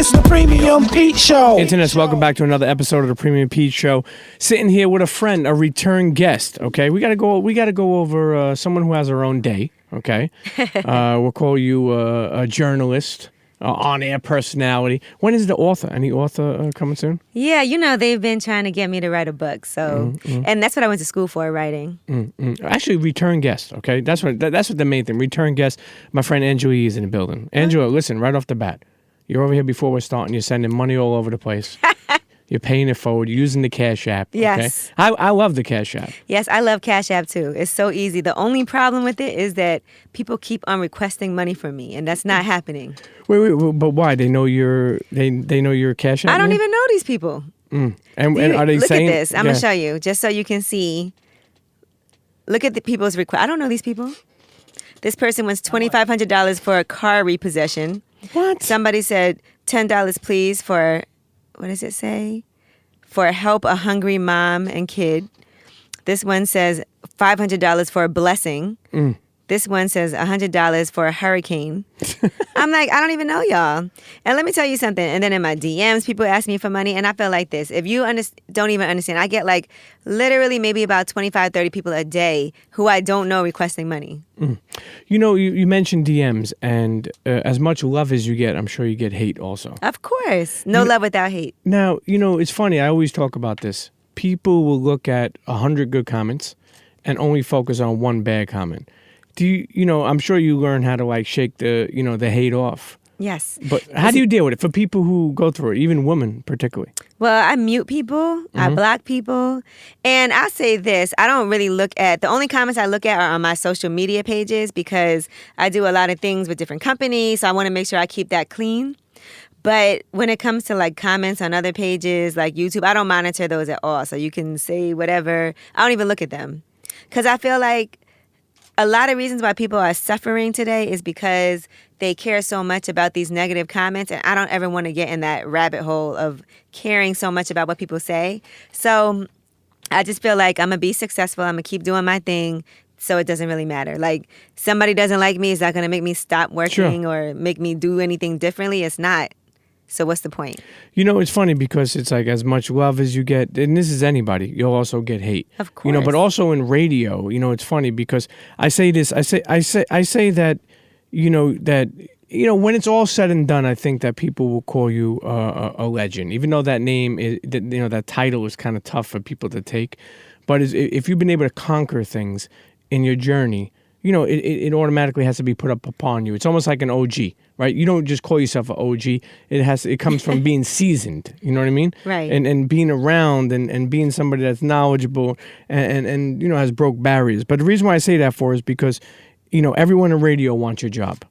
It's the Premium Pete Show. Internets, welcome back to another episode of the Premium Pete Show. Sitting here with a friend, a return guest. Okay, we gotta go over someone who has her own day. Okay, we'll call you a journalist, on-air personality. When is the author? Any author coming soon? Yeah, you know they've been trying to get me to write a book, so and that's what I went to school for, writing. Actually, return guest. Okay, that's what the main thing. Return guest. My friend Angie is in the building. Angela, listen, right off the bat. You're over here before we're starting. You're sending money all over the place. You're paying it forward. You're using the Cash App. Yes. Okay? I love the Cash App. Yes, I love Cash App too. It's so easy. The only problem with it is that people keep on requesting money from me, and that's not happening. Wait, but why? They know your Cash App? I don't even know these people. And are they look saying? Look at this. I'm going to show you, just so you can see. Look at the people's request. I don't know these people. This person wants $2,500 for a car repossession. What? Somebody said $10 please for, what does it say? For help a hungry mom and kid. This one says $500 for a blessing. This one says $100 for a hurricane. I'm like, I don't even know y'all. And let me tell you something. And then in my DMs, people ask me for money. And I feel like this. If you don't even understand, I get like literally maybe about 25, 30 people a day who I don't know requesting money. You know, you mentioned DMs. And as much love as you get, I'm sure you get hate also. Of course. No love without hate. Now, you know, it's funny. I always talk about this. People will look at 100 good comments and only focus on one bad comment. Do you know, I'm sure you learn how to like shake the hate off. Yes. But how do you deal with it for people who go through it, even women particularly? Well, I mute people. I block people. And I'll say this. I don't really look at, the only comments I look at are on my social media pages because I do a lot of things with different companies. So I want to make sure I keep that clean. But when it comes to like comments on other pages like YouTube, I don't monitor those at all. So you can say whatever. I don't even look at them. Because I feel like a lot of reasons why people are suffering today is because they care so much about these negative comments, and I don't ever want to get in that rabbit hole of caring so much about what people say. So I just feel like I'm going to be successful. I'm going to keep doing my thing, so it doesn't really matter. Like, somebody doesn't like me, is that going to make me stop working or make me do anything differently? It's not. So what's the point? You know, it's funny because it's like as much love as you get, and this is anybody, you'll also get hate. Of course. You know, but also in radio, you know, it's funny because I say this, I say that, when it's all said and done, I think that people will call you a legend, even though that name is, that title is kind of tough for people to take. But if you've been able to conquer things in your journey, you know, it automatically has to be put up upon you. It's almost like an OG, right? You don't just call yourself an OG. It comes from being seasoned. You know what I mean? Right. And being around and being somebody that's knowledgeable and has broke barriers. But the reason why I say that for is because, everyone in radio wants your job.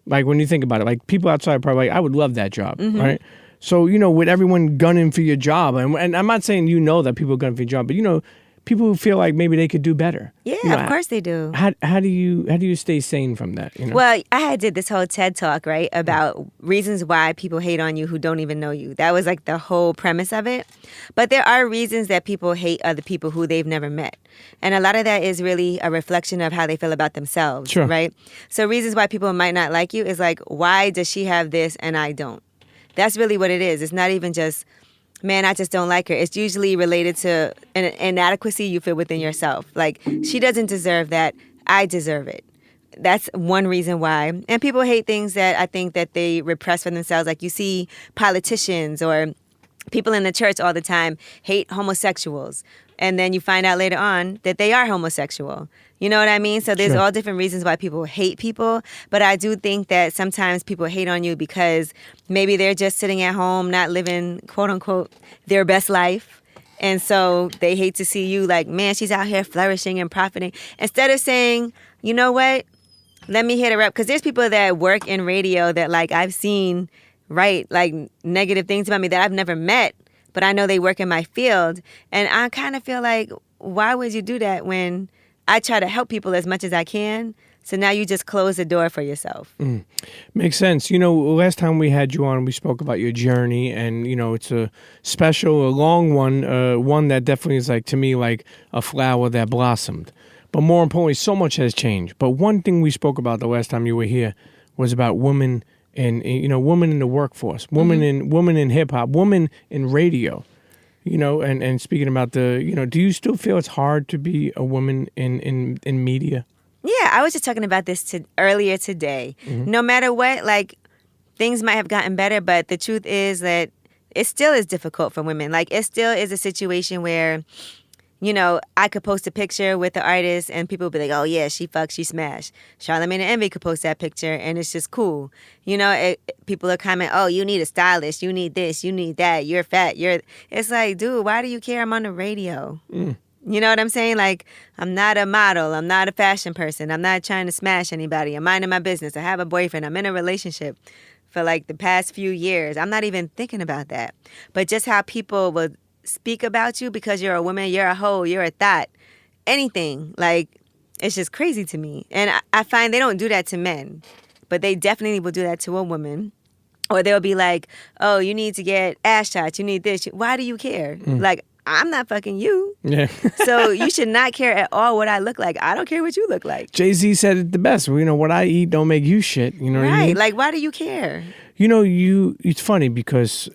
Like when you think about it, like people outside are probably like, I would love that job, right? So, with everyone gunning for your job, and I'm not saying that people gunning for your job, but people who feel like maybe they could do better. Yeah, of course they do. How do you stay sane from that? Well, I did this whole TED Talk, right, about reasons why people hate on you who don't even know you. That was like the whole premise of it. But there are reasons that people hate other people who they've never met. And a lot of that is really a reflection of how they feel about themselves, right? So reasons why people might not like you is like, why does she have this and I don't? That's really what it is. It's not even just, man, I just don't like her. It's usually related to an inadequacy you feel within yourself. Like, she doesn't deserve that. I deserve it. That's one reason why. And people hate things that I think that they repress for themselves. Like, you see politicians or people in the church all the time hate homosexuals. And then you find out later on that they are homosexual. You know what I mean? So there's all different reasons why people hate people. But I do think that sometimes people hate on you because maybe they're just sitting at home, not living, quote unquote, their best life. And so they hate to see you like, man, she's out here flourishing and profiting. Instead of saying, you know what, let me hit her up. Because there's people that work in radio that like I've seen write like negative things about me that I've never met. But I know they work in my field. And I kind of feel like, why would you do that when I try to help people as much as I can? So now you just close the door for yourself. Makes sense. Last time we had you on, we spoke about your journey. And, it's a special, a long one. One that definitely is like, to me, like a flower that blossomed. But more importantly, so much has changed. But one thing we spoke about the last time you were here was about women woman in the workforce, woman in hip hop, woman in radio, and speaking about do you still feel it's hard to be a woman in media? Yeah, I was just talking about this earlier today. No matter what, like, things might have gotten better, but the truth is that it still is difficult for women. Like, it still is a situation where, I could post a picture with the artist and people would be like, oh, yeah, she fucked, she smashed. Charlamagne and Envy could post that picture and it's just cool. People are commenting, oh, you need a stylist, you need this, you need that, you're fat, It's like, dude, why do you care? I'm on the radio. You know what I'm saying? Like, I'm not a model. I'm not a fashion person. I'm not trying to smash anybody. I'm minding my business. I have a boyfriend. I'm in a relationship for like the past few years. I'm not even thinking about that. But just how people will speak about you because you're a woman, you're a hoe, you're a thought, anything. Like, it's just crazy to me. And I find they don't do that to men, but they definitely will do that to a woman. Or they'll be like, oh, you need to get ass shots. You need this. Why do you care? Like, I'm not fucking you. Yeah. So you should not care at all what I look like. I don't care what you look like. Jay-Z said it the best. What I eat don't make you shit. You know what I mean? Like, why do you care? It's funny because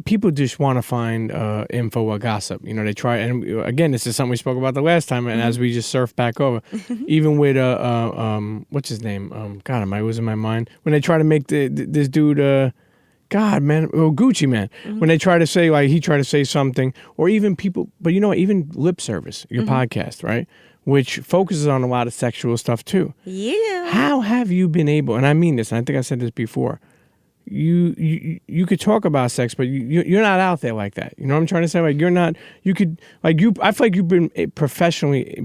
people just want to find info or gossip. They try, and again, this is something we spoke about the last time, and as we just surf back over, even with what's his name? God, it was in my mind when they try to make this dude. God, man, Gucci, man. When they try to say, like, he tried to say something, or even people, but even lip service, your podcast, right? Which focuses on a lot of sexual stuff too. Yeah. How have you been able, and I mean this, and I think I said this before, you could talk about sex, but you're not out there like that. You know what I'm trying to say? Like, you're not, I feel like you've been professionally,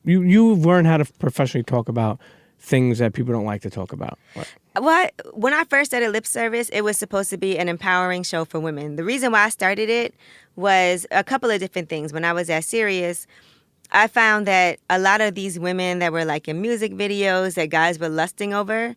you've learned how to professionally talk about things that people don't like to talk about. Well, when I first started Lip Service, it was supposed to be an empowering show for women. The reason why I started it was a couple of different things. When I was at Sirius, I found that a lot of these women that were like in music videos that guys were lusting over,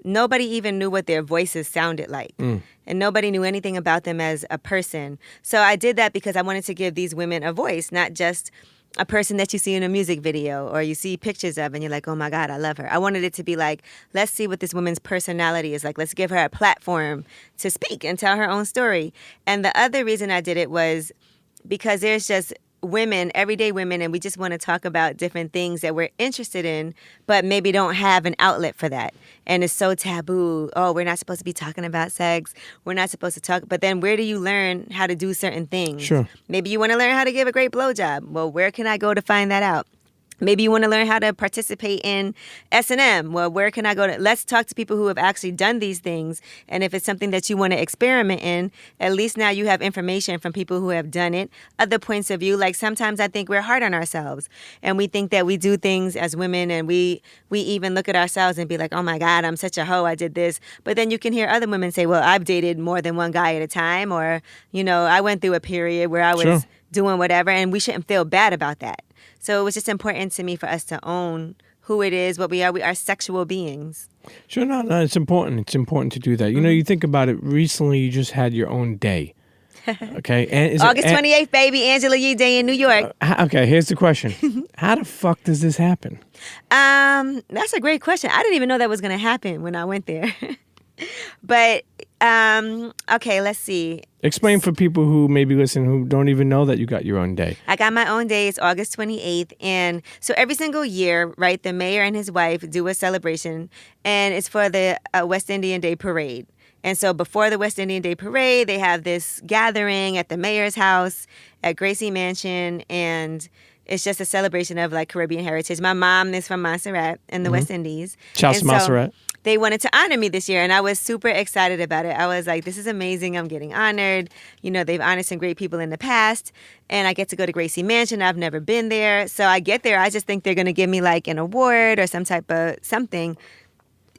nobody even knew what their voices sounded like. And nobody knew anything about them as a person. So I did that because I wanted to give these women a voice, not just a person that you see in a music video or you see pictures of and you're like, oh my God, I love her. I wanted it to be like, let's see what this woman's personality is like. Let's give her a platform to speak and tell her own story. And the other reason I did it was because there's just women, everyday women, and we just want to talk about different things that we're interested in, but maybe don't have an outlet for that. And it's so taboo. Oh, we're not supposed to be talking about sex. We're not supposed to talk. But then where do you learn how to do certain things? Sure. Maybe you want to learn how to give a great blowjob. Well, where can I go to find that out? Maybe you want to learn how to participate in S&M. Well, where can I go to? Let's talk to people who have actually done these things. And if it's something that you want to experiment in, at least now you have information from people who have done it, other points of view. Like sometimes I think we're hard on ourselves and we think that we do things as women and we even look at ourselves and be like, oh my God, I'm such a hoe, I did this. But then you can hear other women say, well, I've dated more than one guy at a time, or, I went through a period where I was doing whatever, and we shouldn't feel bad about that. So it was just important to me for us to own who it is, what we are. We are sexual beings. Sure, no, it's important. It's important to do that. You think about it. Recently, you just had your own day. Okay, and August 28th, baby, Angela Yee Day in New York. Okay, here's the question: how the fuck does this happen? That's a great question. I didn't even know that was going to happen when I went there. But okay, let's see. Explain for people who maybe listen who don't even know that you got your own day. I got my own day. It's August 28th. And so every single year, right, the mayor and his wife do a celebration, and it's for the West Indian Day Parade. And so before the West Indian Day Parade, they have this gathering at the mayor's house at Gracie Mansion, and it's just a celebration of like Caribbean heritage. My mom is from Montserrat in the West Indies. Shouts to Montserrat. They wanted to honor me this year, and I was super excited about it. I was like, this is amazing. I'm getting honored. They've honored some great people in the past, and I get to go to Gracie Mansion. I've never been there. So I get there. I just think they're going to give me like an award or some type of something.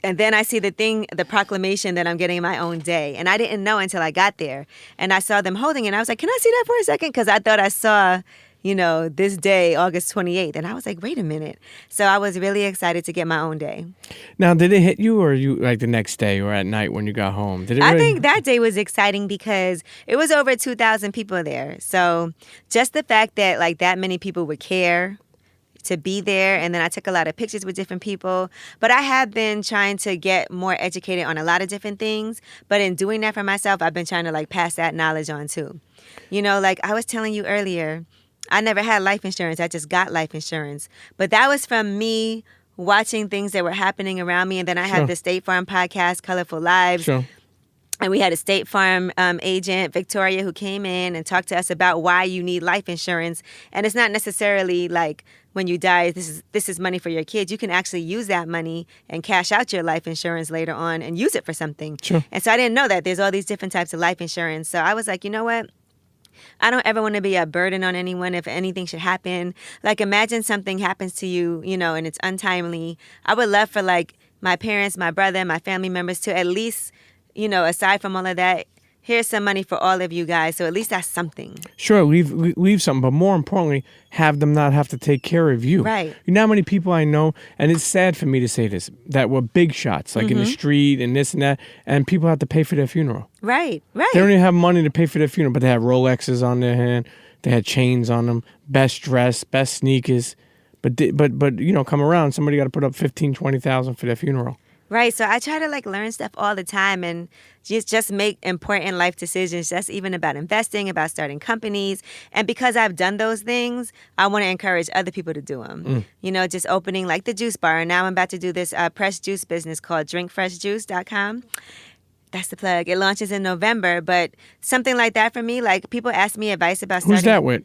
And then I see the proclamation that I'm getting my own day. And I didn't know until I got there. And I saw them holding it, and I was like, can I see that for a second? Because I thought I saw this day, August 28th. And I was like, wait a minute. So I was really excited to get my own day. Now, did it hit you, or you like the next day or at night when you got home? Did it I think that day was exciting because it was over 2,000 people there. So just the fact that like that many people would care to be there. And then I took a lot of pictures with different people. But I have been trying to get more educated on a lot of different things. But in doing that for myself, I've been trying to like pass that knowledge on too. You know, like I was telling you earlier, I never had life insurance. I just got life insurance. But that was from me watching things that were happening around me. And then I had the State Farm podcast, Colorful Lives. Sure. And we had a State Farm agent, Victoria, who came in and talked to us about why you need life insurance. And it's not necessarily like when you die, this is money for your kids. You can actually use that money and cash out your life insurance later on and use it for something. Sure. And so I didn't know that. There's all these different types of life insurance. So I was like, you know what? I don't ever want to be a burden on anyone if anything should happen. Like, imagine something happens to you, you know, and it's untimely. I would love for, like, my parents, my brother, my family members to at least, you know, aside from all of that, here's some money for all of you guys. So at least that's something. Sure, leave something, but more importantly, have them not have to take care of you. Right. You know how many people I know, and it's sad for me to say this, that were big shots, like in the street and this and that, and people have to pay for their funeral. Right. They don't even have money to pay for their funeral, but they have Rolexes on their hand, they had chains on them, best dress, best sneakers, but you know, come around, somebody got to put up $15,000, $20,000 for their funeral. Right. So I try to like learn stuff all the time and just make important life decisions. That's even about investing, about starting companies. And because I've done those things, I want to encourage other people to do them. You know, just opening like the juice bar. And now I'm about to do this pressed juice business called drinkfreshjuice.com. That's the plug. It launches in November. But something like that for me, like people ask me advice about starting. Who's that with?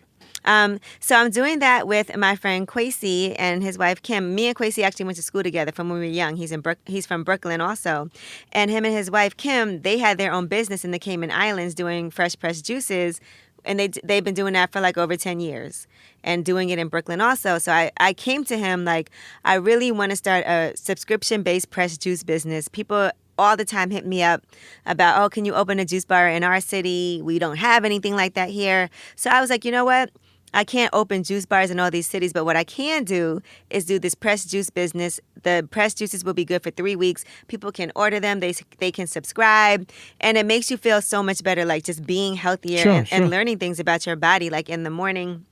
So I'm doing that with my friend Kwesi and his wife Kim. Me and Kwesi actually went to school together from when we were young. He's from Brooklyn also. And him and his wife Kim, they had their own business in the Cayman Islands doing fresh pressed juices. And they've been doing that for like over 10 years and doing it in Brooklyn also. So I came to him like, I really want to start a subscription-based pressed juice business. People all the time hit me up about, oh, can you open a juice bar in our city? We don't have anything like that here. So I was like, you know what? I can't open juice bars in all these cities, but what I can do is do this pressed juice business. The pressed juices will be good for 3 weeks. People can order them. They can subscribe. And it makes you feel so much better, like just being healthier and learning things about your body. Like in the morning,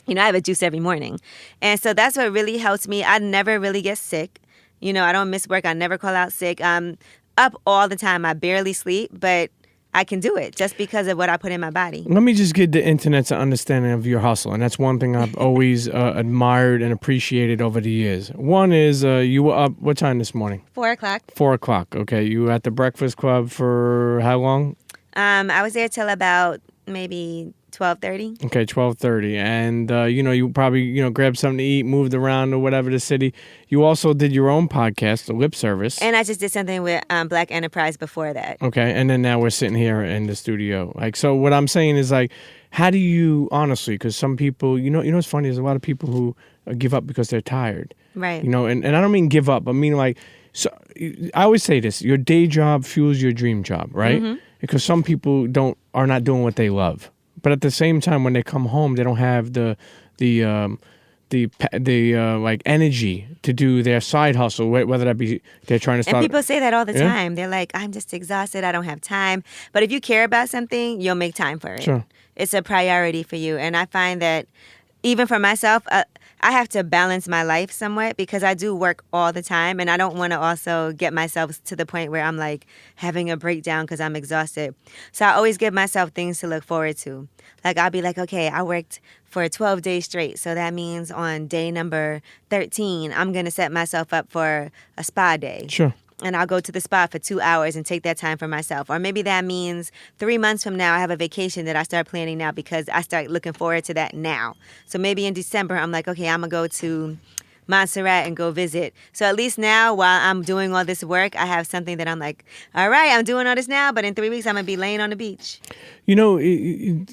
you know, I have a juice every morning. And so that's what really helps me. I never really get sick. You know, I don't miss work. I never call out sick. I'm up all the time. I barely sleep, but I can do it just because of what I put in my body. Let me just give the internet's understanding of your hustle, and that's one thing I've always admired and appreciated over the years. One is you were up, what time this morning? 4 o'clock. 4 o'clock, okay. You were at the Breakfast Club for how long? I was there till about maybe 12:30. Okay, 12:30. And, you know, you probably, you know, grabbed something to eat, moved around or whatever the city. You also did your own podcast, The Lip Service. And I just did something with Black Enterprise before that. Okay, and then now we're sitting here in the studio. Like, so what I'm saying is, like, how do you, honestly, because some people, you know what's funny? There's a lot of people who give up because they're tired. Right. You know, and I don't mean give up. I mean, like, so I always say this, your day job fuels your dream job, right? Mm-hmm. Because some people are not doing what they love. But at the same time, when they come home, they don't have the like energy to do their side hustle, whether that be they're trying to start. And people say that all the time. They're like, I'm just exhausted. I don't have time. But if you care about something, you'll make time for it. Sure. It's a priority for you. And I find that even for myself, I have to balance my life somewhat because I do work all the time. And I don't want to also get myself to the point where I'm like having a breakdown because I'm exhausted. So I always give myself things to look forward to. Like I'll be like, okay, I worked for 12 days straight. So that means on day number 13, I'm going to set myself up for a spa day. Sure. And I'll go to the spa for 2 hours and take that time for myself. Or maybe that means 3 months from now, I have a vacation that I start planning now because I start looking forward to that now. So maybe in December, I'm like, okay, I'm going to go to Montserrat and go visit. So at least now, while I'm doing all this work, I have something that I'm like, all right, I'm doing all this now, but in 3 weeks, I'm going to be laying on the beach. You know,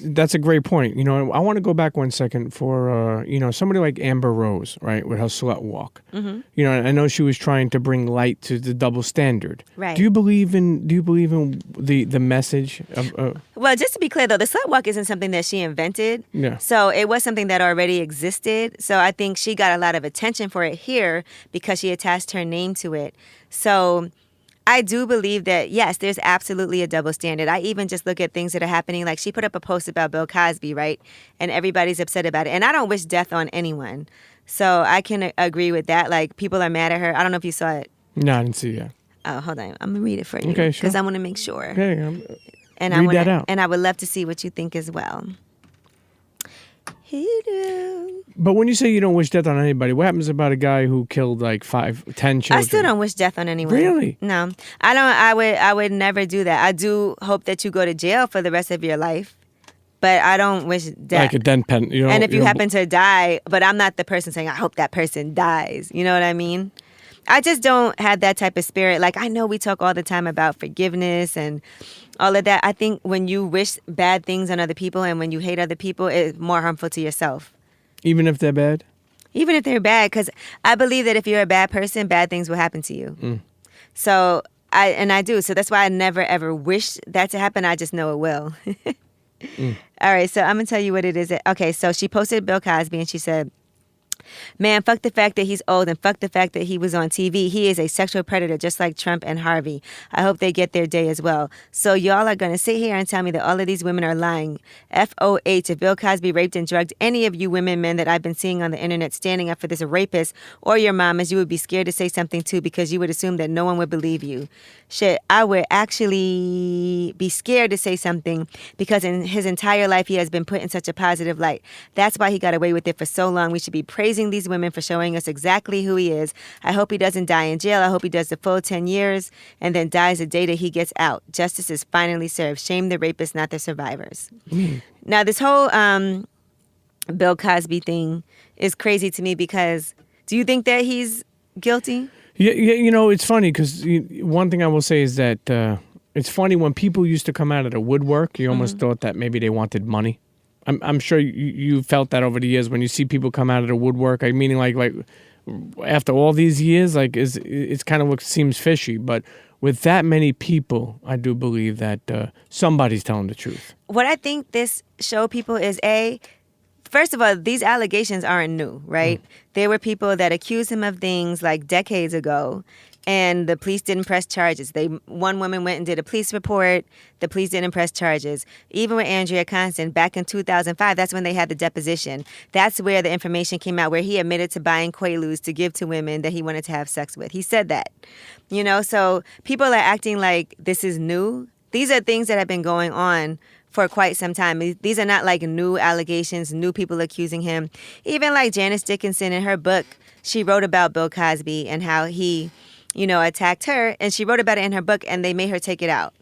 that's a great point. You know, I want to go back 1 second for, you know, somebody like Amber Rose, right, with her slut walk. Mm-hmm. You know, I know she was trying to bring light to the double standard. Right. Do you believe in the message of? Well, just to be clear, though, the slut walk isn't something that she invented. Yeah. So it was something that already existed. So I think she got a lot of attention for it here because she attached her name to it. So I do believe that, yes, there's absolutely a double standard. I even just look at things that are happening. Like she put up a post about Bill Cosby, right? And everybody's upset about it. And I don't wish death on anyone. So I can agree with that. Like, people are mad at her. I don't know if you saw it. No, I didn't see that. Oh, hold on. I'm gonna read it for you. Okay, sure. Because I want to make sure. Okay, And read that out. And I would love to see what you think as well. But when you say you don't wish death on anybody, what happens about a guy who killed like 5, 10 children? I still don't wish death on anyone. Really? No, I don't. I would never do that. I do hope that you go to jail for the rest of your life, but I don't wish death. Like a death pen, you know. And if you happen to die, but I'm not the person saying I hope that person dies. You know what I mean? I just don't have that type of spirit. Like, I know we talk all the time about forgiveness and all of that. I think when you wish bad things on other people and when you hate other people, it's more harmful to yourself. Even if they're bad? Even if they're bad, because I believe that if you're a bad person, bad things will happen to you. Mm. So, I do. So that's why I never, ever wish that to happen. I just know it will. All right, so I'm going to tell you what it is. Okay, so she posted Bill Cosby and she said, "Man, fuck the fact that he's old and fuck the fact that he was on TV. He is a sexual predator just like Trump and Harvey. I hope they get their day as well. So y'all are going to sit here and tell me that all of these women are lying. FOH, if Bill Cosby raped and drugged any of you women, men that I've been seeing on the internet standing up for this rapist or your mamas, you would be scared to say something too because you would assume that no one would believe you. Shit, I would actually be scared to say something because in his entire life he has been put in such a positive light. That's why he got away with it for so long. We should be praising these women for showing us exactly who he is. I hope he doesn't die in jail. I hope he does the full 10 years and then dies the day that he gets out. Justice is finally served. Shame the rapists, not the survivors." Now, this whole Bill Cosby thing is crazy to me because do you think that he's guilty? Yeah, you know, it's funny because one thing I will say is that it's funny when people used to come out of the woodwork, you almost thought that maybe they wanted money. I'm sure you felt that over the years when you see people come out of the woodwork. I meaning like after all these years, like it's kind of seems fishy. But with that many people, I do believe that somebody's telling the truth. What I think this show people is first of all, these allegations aren't new, right? There were people that accused him of things like decades ago, and the police didn't press charges. One woman went and did a police report. The police didn't press charges. Even with Andrea Constant, back in 2005, that's when they had the deposition. That's where the information came out, where he admitted to buying Quaaludes to give to women that he wanted to have sex with. He said that. You know, so people are acting like this is new. These are things that have been going on for quite some time. These are not like new allegations, new people accusing him. Even like Janice Dickinson in her book, she wrote about Bill Cosby and how he, you know, attacked her. And she wrote about it in her book and they made her take it out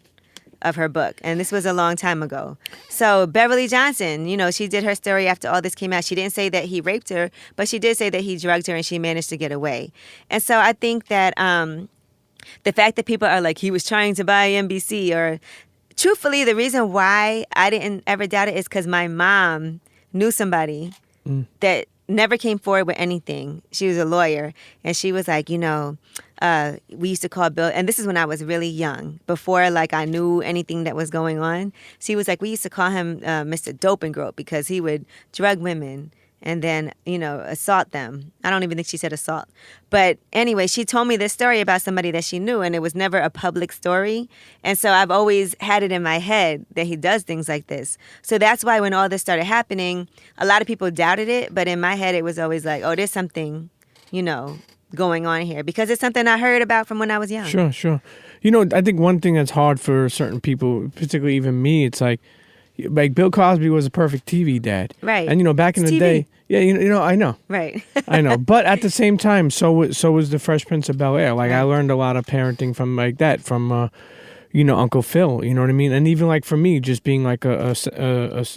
of her book. And this was a long time ago. So Beverly Johnson, you know, she did her story after all this came out. She didn't say that he raped her, but she did say that he drugged her and she managed to get away. And so I think that the fact that people are like, he was trying to buy NBC or... Truthfully, the reason why I didn't ever doubt it is because my mom knew somebody that never came forward with anything. She was a lawyer, and she was like, you know, we used to call Bill, and this is when I was really young, before like I knew anything that was going on. She was like, we used to call him Mr. Dope and Grope because he would drug women and then, you know, assault them. I don't even think she said assault. But anyway, she told me this story about somebody that she knew, and it was never a public story. And so I've always had it in my head that he does things like this. So that's why when all this started happening, a lot of people doubted it. But in my head, it was always like, oh, there's something, you know, going on here. Because it's something I heard about from when I was young. Sure. You know, I think one thing that's hard for certain people, particularly even me, it's like Bill Cosby was a perfect TV dad. Right. And, you know, back in the day... Yeah, you know, I know. Right. I know. But at the same time, so was the Fresh Prince of Bel-Air. Like, I learned a lot of parenting from like that, from, you know, Uncle Phil, you know what I mean? And even like for me, just being like a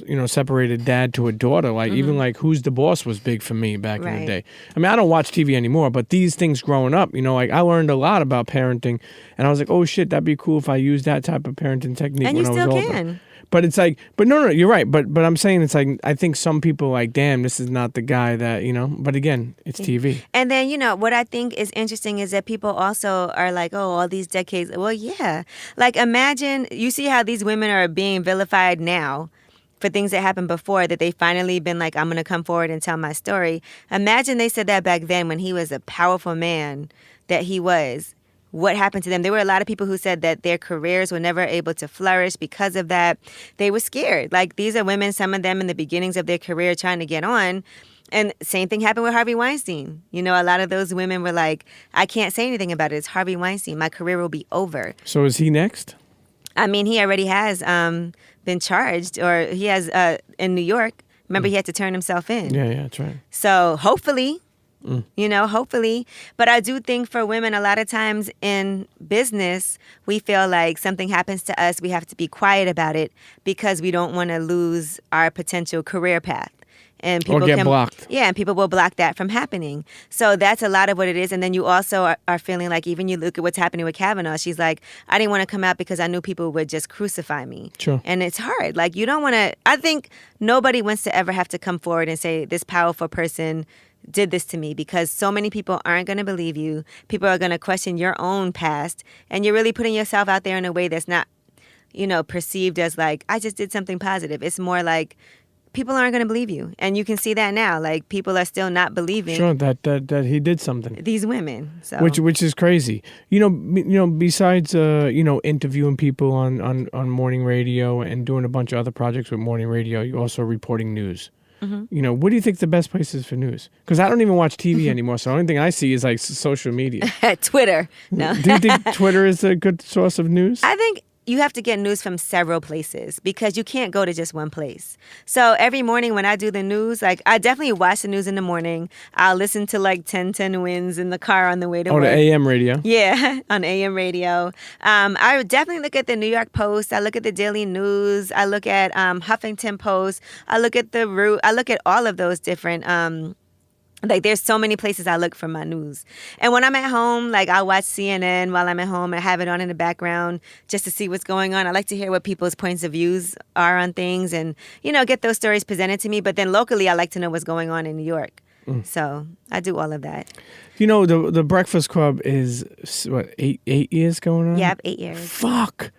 you know, separated dad to a daughter, like even like Who's the Boss was big for me back in the day. I mean, I don't watch TV anymore, but these things growing up, you know, like I learned a lot about parenting. And I was like, oh, shit, that'd be cool if I used that type of parenting technique when I was older. And you still can. But it's like, but no, you're right. But I'm saying it's like, I think some people are like, damn, this is not the guy that, you know, but again, it's TV. And then, you know, what I think is interesting is that people also are like, oh, all these decades. Well, yeah. Like, imagine, you see how these women are being vilified now for things that happened before, that they finally been like, I'm going to come forward and tell my story. Imagine they said that back then when he was a powerful man that he was. what happened to them. There were a lot of people who said that their careers were never able to flourish because of that. They were scared. Like, these are women, some of them in the beginnings of their career trying to get on. And same thing happened with Harvey Weinstein. You know, a lot of those women were like, I can't say anything about it. It's Harvey Weinstein. My career will be over. So is he next? I mean, he already has been charged, or he has in New York. Remember, he had to turn himself in. Yeah, that's right. So hopefully, hopefully. But I do think for women, a lot of times in business, we feel like something happens to us, we have to be quiet about it because we don't want to lose our potential career path. And people or get blocked. Yeah, and people will block that from happening. So that's a lot of what it is. And then you also are feeling like, even you look at what's happening with Kavanaugh, she's like, I didn't want to come out because I knew people would just crucify me. Sure. And it's hard. Like, you don't want to, I think nobody wants to ever have to come forward and say, this powerful person did this to me, because so many people aren't going to believe you. People are going to question your own past. And you're really putting yourself out there in a way that's not, perceived as like, I just did something positive. It's more like, people aren't going to believe you. And you can see that now. Like, people are still not believing. Sure, that he did something. These women. So. Which is crazy. Besides interviewing people on morning radio and doing a bunch of other projects with morning radio, you're also reporting news. Mm-hmm. What do you think the best place is for news? Because I don't even watch TV anymore, so the only thing I see is like social media. Twitter. No. Do you think Twitter is a good source of news? I think you have to get news from several places because you can't go to just one place. So every morning when I do the news, like, I definitely watch the news in the morning. I'll listen to like 1010 Wins in the car on the way to work. Oh, the AM radio. Yeah, on AM radio. I would definitely look at the New York Post. I look at the Daily News. I look at Huffington Post. I look at The Root. I look at all of those different like, there's so many places I look for my news. And when I'm at home, like, I'll watch CNN while I'm at home and have it on in the background just to see what's going on. I like to hear what people's points of views are on things and, get those stories presented to me. But then locally, I like to know what's going on in New York. So I do all of that. The Breakfast Club is, what, eight years going on? Yeah, 8 years. Fuck.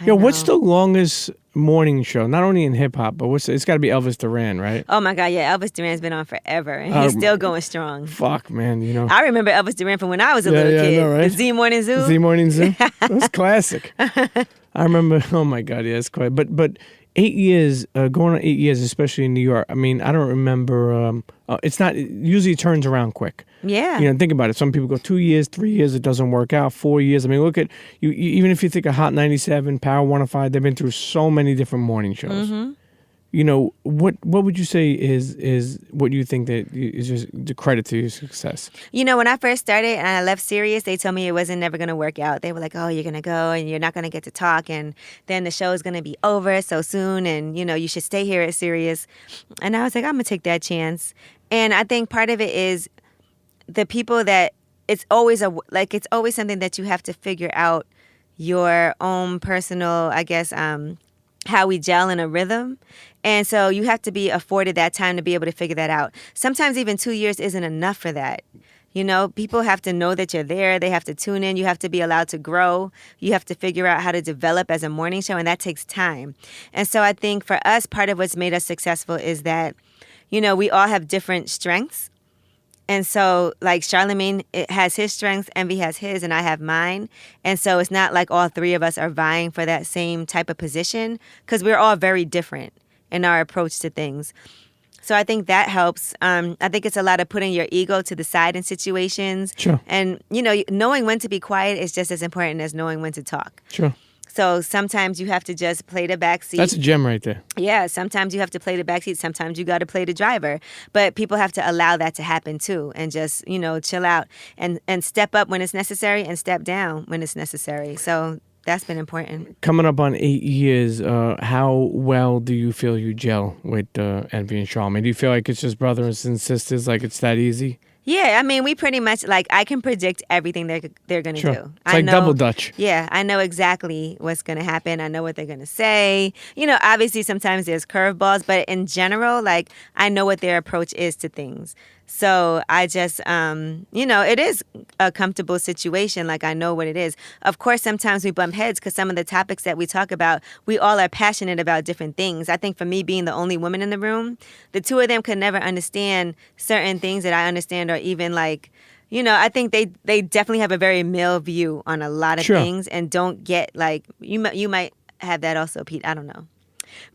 What's the longest morning show? Not only in hip hop, but it's got to be Elvis Duran, right? Oh my God, yeah, Elvis Duran's been on forever, and he's still going strong. Fuck, man, I remember Elvis Duran from when I was a little kid. I know, right? The Z Morning Zoo. Z Morning Zoo. That's classic. I remember. Oh my God, yeah, it's quite. But 8 years, going on 8 years, especially in New York. I mean, I don't remember. It's not. Usually, it turns around quick. Yeah. Think about it. Some people go 2 years, 3 years, it doesn't work out. 4 years. I mean, look at you. Even if you think of Hot 97, Power 105, they've been through so many different morning shows. Mm-hmm. What would you say is what you think that is just the credit to your success? When I first started and I left Sirius, they told me it wasn't never going to work out. They were like, oh, you're going to go and you're not going to get to talk, and then the show is going to be over so soon, and, you should stay here at Sirius. And I was like, I'm going to take that chance. And I think part of it is the people that it's always something that you have to figure out your own personal, I guess, how we gel in a rhythm. And so you have to be afforded that time to be able to figure that out. Sometimes even 2 years isn't enough for that. People have to know that you're there. They have to tune in. You have to be allowed to grow. You have to figure out how to develop as a morning show, and that takes time. And so I think for us, part of what's made us successful is that, we all have different strengths. And so, like, Charlamagne has his strengths, Envy has his, and I have mine. And so it's not like all three of us are vying for that same type of position, because we're all very different in our approach to things. So I think that helps. I think it's a lot of putting your ego to the side in situations. Sure. And, knowing when to be quiet is just as important as knowing when to talk. Sure. So sometimes you have to just play the backseat. That's a gem right there. Yeah, sometimes you have to play the backseat. Sometimes you got to play the driver. But people have to allow that to happen too, and just, chill out and step up when it's necessary and step down when it's necessary. So that's been important. Coming up on 8 years, how well do you feel you gel with Envy and Charlamagne? Do you feel like it's just brothers and sisters, like it's that easy? Yeah, I mean, we pretty much, like, I can predict everything they're going to sure. do. It's like double Dutch. Yeah, I know exactly what's going to happen. I know what they're going to say. Obviously sometimes there's curveballs, but in general, like, I know what their approach is to things. So I just, it is a comfortable situation. Like, I know what it is. Of course, sometimes we bump heads because some of the topics that we talk about, we all are passionate about different things. I think for me, being the only woman in the room, the two of them could never understand certain things that I understand, or even like, I think they definitely have a very male view on a lot of Sure. things and don't get like you might have that also, Pete. I don't know,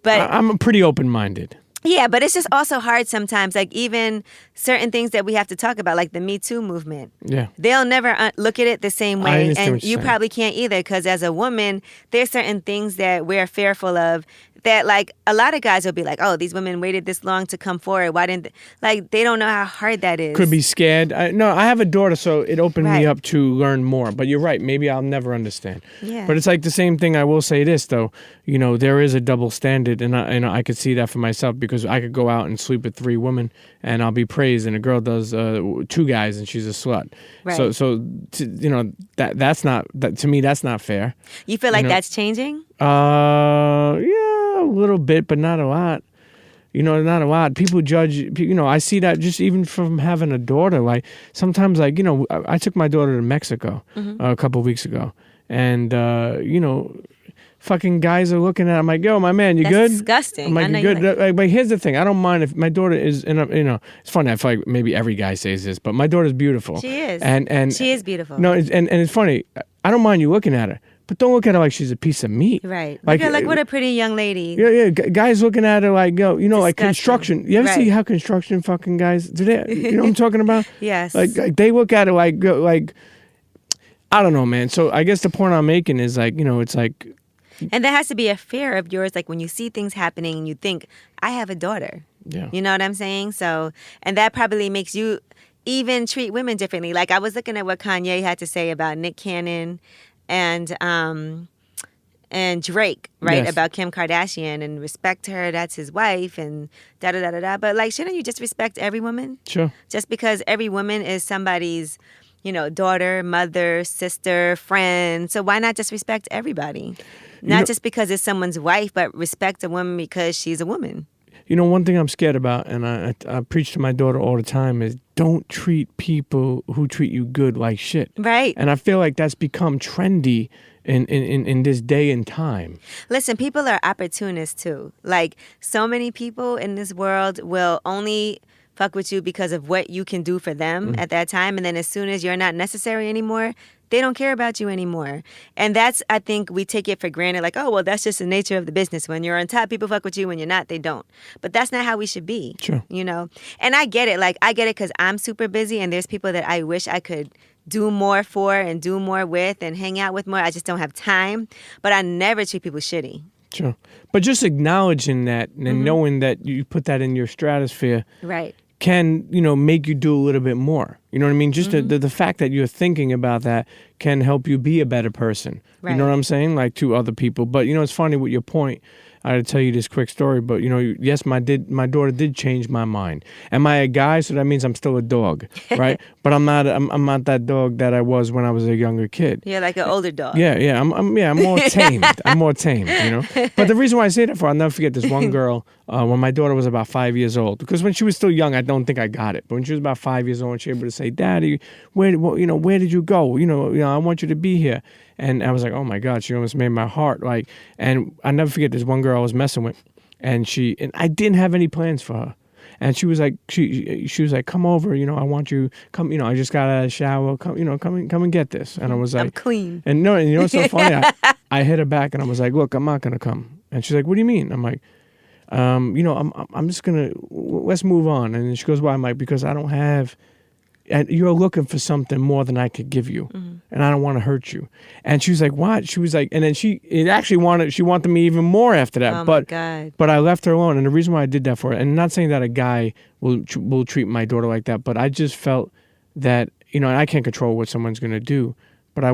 but I'm pretty open-minded. yeah, but it's just also hard sometimes. Like even certain things that we have to talk about, like the Me Too movement. Yeah. They'll never look at it the same I way, understand and what you're you saying. probably can't either. Because as a woman, there's certain things that we're fearful of. That like a lot of guys will be like, "Oh, these women waited this long to come forward. Why didn't they don't know how hard that is." Could be scared. No, I have a daughter, so it opened Right. me up to learn more. But you're right. Maybe I'll never understand. Yeah. But it's like the same thing. I will say this though. There is a double standard, and I could see that for myself because I could go out and sleep with 3 women, and I'll be praised, and a girl does 2 guys, and she's a slut. Right. So that's not that to me. That's not fair. You feel like that's changing? Yeah, a little bit, but not a lot. Not a lot. People judge. I see that just even from having a daughter. Like sometimes, like I took my daughter to Mexico a couple of weeks ago, and fucking guys are looking at. I'm like, yo, my man, you That's good? disgusting. I'm like, I know you you're good? like- But here's the thing. I don't mind if my daughter is in a. It's funny. I feel like maybe every guy says this, but my daughter's beautiful. She is. And She is beautiful. No, and it's funny. I don't mind you looking at her, but don't look at her like she's a piece of meat. Right. Like, Look at what a pretty young lady. Yeah. Guys looking at her like, yo, like Disgusting. construction. You ever see Right. how construction fucking guys do that? You know what I'm talking about? Yes. Like they look at it like, I don't know, man. So I guess the point I'm making is like, it's like, And there has to be a fear of yours, like when you see things happening and you think, I have a daughter. yeah. You know what I'm saying? So, and that probably makes you even treat women differently. Like I was looking at what Kanye had to say about Nick Cannon and Drake, right? Yes. About Kim Kardashian and respect her, that's his wife and da-da-da-da-da. But like, shouldn't you just respect every woman? Sure. Just because every woman is somebody's, daughter, mother, sister, friend. So why not just respect everybody? Not just because it's someone's wife, but respect a woman because she's a woman. One thing I'm scared about, and I preach to my daughter all the time, is don't treat people who treat you good like shit. Right. And I feel like that's become trendy in this day and time. Listen, people are opportunists too. Like so many people in this world will only fuck with you because of what you can do for them at that time. And then as soon as you're not necessary anymore, they don't care about you anymore. And that's, I think we take it for granted. Like, oh, well, that's just the nature of the business. When you're on top, people fuck with you. When you're not, they don't. But that's not how we should be. Sure. And I get it. Like, I get it because I'm super busy and there's people that I wish I could do more for and do more with and hang out with more. I just don't have time. But I never treat people shitty. Sure. But just acknowledging that and knowing that you put that in your stratosphere Right. can, make you do a little bit more. You know what I mean? Just the fact that you're thinking about that can help you be a better person. Right. You know what I'm saying? Like to other people. But, it's funny with your point. I had to tell you this quick story, but yes, my daughter did change my mind. Am I a guy? So that means I'm still a dog, right? But I'm not that dog that I was when I was a younger kid. You're like an older dog. Yeah, I'm more tamed. I'm more tamed, But the reason why I say that for, I'll never forget this one girl when my daughter was about 5 years old. Because when she was still young, I don't think I got it. But when she was about 5 years old, and she was able to say, "Daddy, where did you go? I want you to be here." And I was like, oh my God, she almost made my heart like. And I never forget this one girl I was messing with, and I didn't have any plans for her. And she was like, she was like, come over, I want you, come, I just got out of the shower, come and get this. And I was like, I'm clean. And what's so funny? I hit her back and I was like, look, I'm not gonna come. And she's like, what do you mean? I'm like, I'm just gonna, let's move on. And then she goes, why? I'm like, because I don't have. And you're looking for something more than I could give you, and I don't want to hurt you. And she was like, "What?" She was like, and then she wanted me even more after that. Oh, but my God. but I left her alone, and the reason why I did that for her, and not saying that a guy will treat my daughter like that, but I just felt that and I can't control what someone's gonna do, but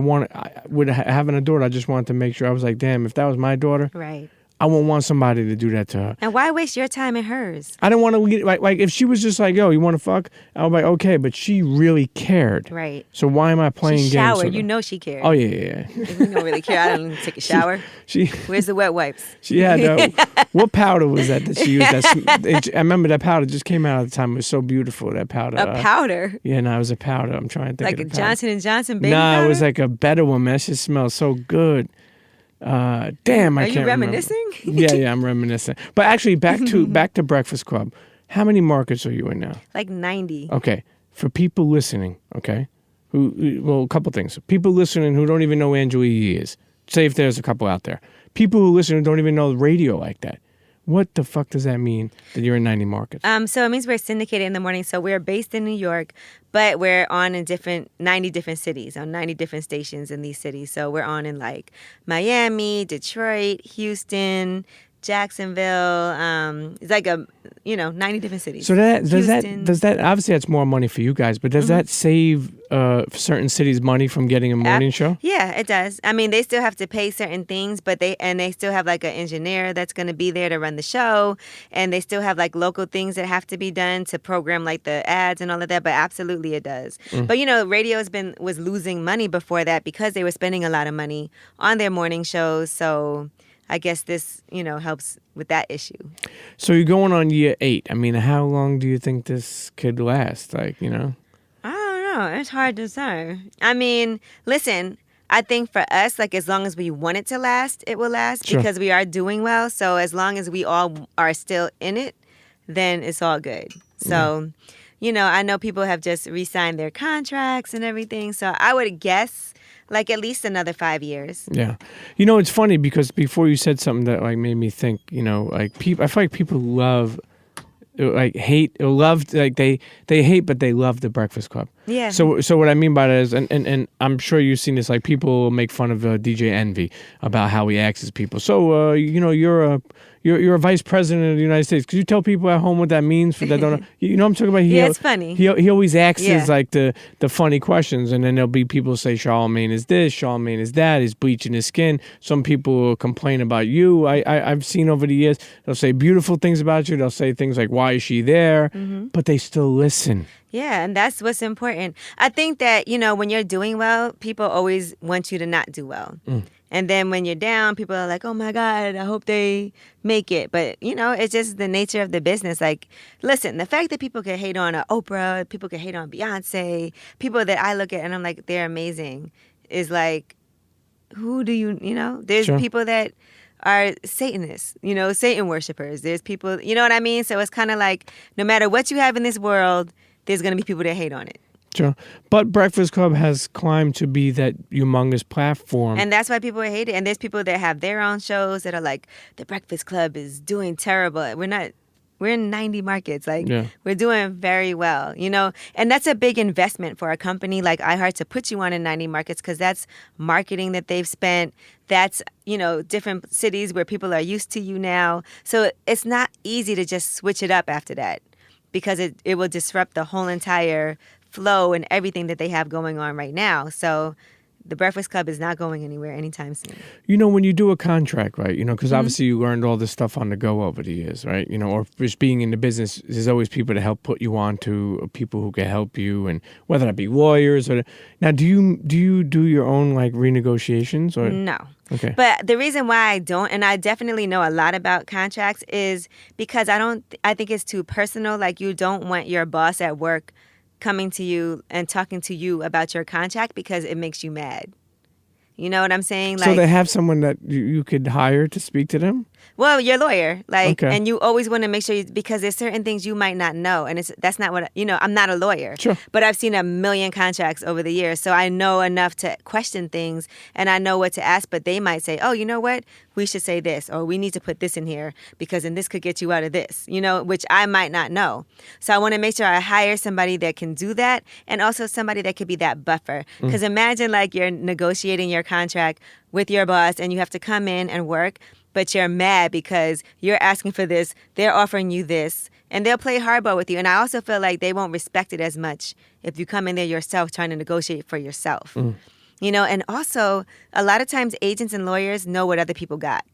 with having a daughter, I just wanted to make sure. I was like, damn, if that was my daughter, Right. I wouldn't want somebody to do that to her. And why waste your time and hers? I don't want to like if she was just like, yo, you want to fuck? I was like, okay, but she really cared. Right. So why am I playing She games? showered. with her? You know she cared. Oh yeah. You don't really care. I don't even take a shower. She Where's the wet wipes? she had what powder was that she used? I remember that powder just came out at the time. It was so beautiful. That powder. A powder? Yeah, no, it was a powder. I'm trying to think Like a of the powder. Johnson & Johnson baby Nah, powder? it was like a better one, man. That shit smells so good. Damn, I Are you can't remember. reminiscing? Yeah, I'm reminiscing. But actually, back to Breakfast Club. How many markets are you in now? Like 90. Okay, for people listening, okay, a couple things. People listening who don't even know Angela Yee is. Say if there's a couple out there. People who listen who don't even know radio like that. What the fuck does that mean that you're in 90 markets? So it means we're syndicated in the morning. So we're based in New York, but we're on in 90 different cities, on 90 different stations in these cities. So we're on in like Miami, Detroit, Houston, Jacksonville. It's like 90 different cities. So does that obviously that's more money for you guys, but does that save certain cities money from getting a morning show? Yeah, it does. I mean, they still have to pay certain things, but they still have like an engineer that's going to be there to run the show, and they still have like local things that have to be done to program like the ads and all of that. But absolutely, it does. But radio was losing money before that because they were spending a lot of money on their morning shows. So I guess this, helps with that issue. So you're going on year 8. I mean, how long do you think this could last? I don't know. It's hard to say. I mean, listen, I think for us, like as long as we want it to last, it will last because we are doing well. So as long as we all are still in it, then it's all good. So, I know people have just re-signed their contracts and everything. So I would guess like at least another 5 years. Yeah. It's funny because before you said something that like made me think, like people, I feel like people love, like hate or love, like they hate, but they love the Breakfast Club. Yeah. So what I mean by that is, and I'm sure you've seen this, like people make fun of DJ Envy about how he acts as people. So, you're a vice president of the United States. Could you tell people at home what that means for that don't know? You know what I'm talking about? Yeah, it's funny. He always asks like the funny questions, and then there'll be people say Charlamagne is this, Charlamagne is that, he's bleaching his skin. Some people will complain about you. I've seen over the years, they'll say beautiful things about you. They'll say things like, why is she there? But they still listen. Yeah, and that's what's important. I think that, when you're doing well, people always want you to not do well. And then when you're down, people are like, oh my God, I hope they make it. But, it's just the nature of the business. Like, listen, the fact that people can hate on Oprah, people can hate on Beyonce, people that I look at and I'm like, they're amazing, is like, who do there's people that are Satanists, Satan worshipers. There's people, you know what I mean? So it's kind of like, no matter what you have in this world, there's going to be people that hate on it. Sure. But Breakfast Club has climbed to be that humongous platform. And that's why people hate it. And there's people that have their own shows that are like, the Breakfast Club is doing terrible. We're in 90 markets. Like, we're doing very well, And that's a big investment for a company like iHeart to put you on in 90 markets because that's marketing that they've spent. That's, different cities where people are used to you now. So it's not easy to just switch it up after that because it will disrupt the whole entire flow and everything that they have going on right now. So the Breakfast Club is not going anywhere anytime soon. When you do a contract, right, because obviously you learned all this stuff on the go over the years, right? Or just being in the business, there's always people to help put you on to people who can help you, and whether that be lawyers or... Now, do you do your own, like, renegotiations? Or No. Okay. But the reason why I don't, and I definitely know a lot about contracts, is because I think it's too personal. Like, you don't want your boss at work coming to you and talking to you about your contract because it makes you mad. You know what I'm saying? So they have someone that you could hire to speak to them? Well, your lawyer, and you always want to make sure because there's certain things you might not know, and that's not what I'm not a lawyer, but I've seen a million contracts over the years, so I know enough to question things, and I know what to ask. But they might say, "Oh, you know what? We should say this, or we need to put this in here because then this could get you out of this," which I might not know. So I want to make sure I hire somebody that can do that, and also somebody that could be that buffer. Because imagine like you're negotiating your contract with your boss, and you have to come in and work. But you're mad because you're asking for this, they're offering you this, and they'll play hardball with you. And I also feel like they won't respect it as much if you come in there yourself trying to negotiate for yourself. And also, a lot of times agents and lawyers know what other people got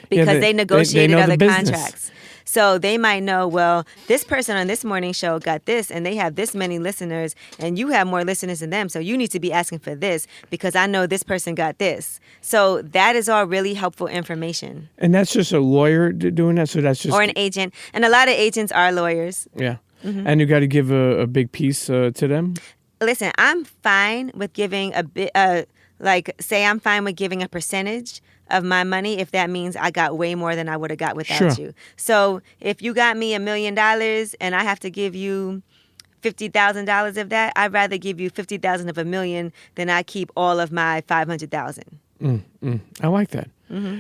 because they negotiated other contracts. So they might know, well, this person on this morning show got this, and they have this many listeners, and you have more listeners than them, so you need to be asking for this because I know this person got this. So that is all really helpful information. And that's just a lawyer doing that? So that's just... Or an agent. And a lot of agents are lawyers. Yeah. And you got to give a big piece to them? Listen, I'm fine with giving a bit, I'm fine with giving a percentage of my money if that means I got way more than I would have got without you. So if you got me $1 million and I have to give you $50,000 of that, I'd rather give you $50,000 of $1 million than I keep all of my $500,000. I like that.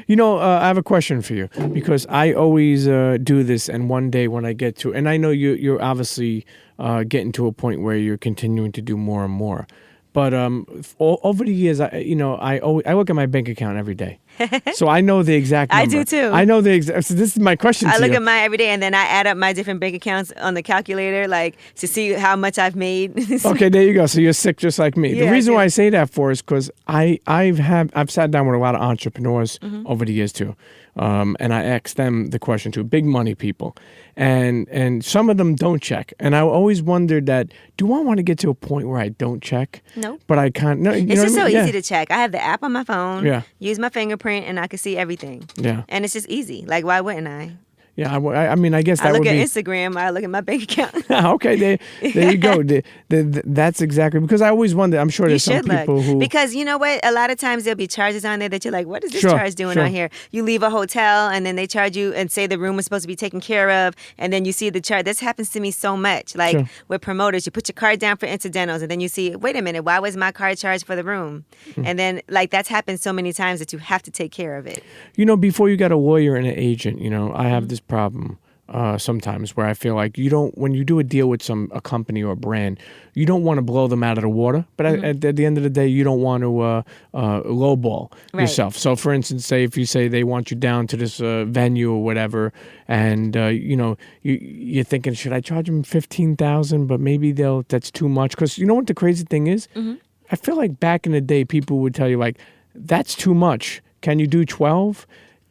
You know, I have a question for you because I always do this, and one day when I get to, and I know you're obviously getting to a point where you're continuing to do more and more, but over the years, I look at my bank account every day, so I know the exact number. I do too. I know the exact. So this is my question. I to look you. at mine every day, and then I add up my different bank accounts on the calculator, like to see how much I've made. Okay, there you go. So you're sick just like me. Yeah, the reason I do. why I say that for is because I've sat down with a lot of entrepreneurs over the years too, and I asked them the question too. Big money people, and some of them don't check, and I always wondered that. Do I want to get to a point where I don't check? No. But I can't. No, you It's know just what I so mean? easy to check. I have the app on my phone. Yeah. Use my fingerprint, and I can see everything. Yeah. And it's just easy. Like, why wouldn't I? Yeah, I mean, I guess that I look would at be. Instagram. I look at my bank account. Okay, there you go. That's exactly because I always wonder. I'm sure You there's some should look. people who Because you know what? A lot of times there'll be charges on there that you're like, what is this Sure, charge doing sure. on here? You leave a hotel and then they charge you and say the room was supposed to be taken care of. And then you see the charge. This happens to me so much. Like Sure. with promoters, you put your card down for incidentals and then you see, wait a minute, why was my card charged for the room? And then like that's happened so many times that you have to take care of it. You know, before you got a lawyer and an agent, you know, I have this problem sometimes where I feel like when you do a deal with a company or a brand, you don't want to blow them out of the water. But at the end of the day, you don't want to lowball Right. yourself. So, for instance, say if you say they want you down to this venue or whatever, and you're thinking, should I charge them $15,000? But maybe that's too much. Because you know what the crazy thing is? I feel like back in the day, people would tell you like, that's too much. Can you do 12?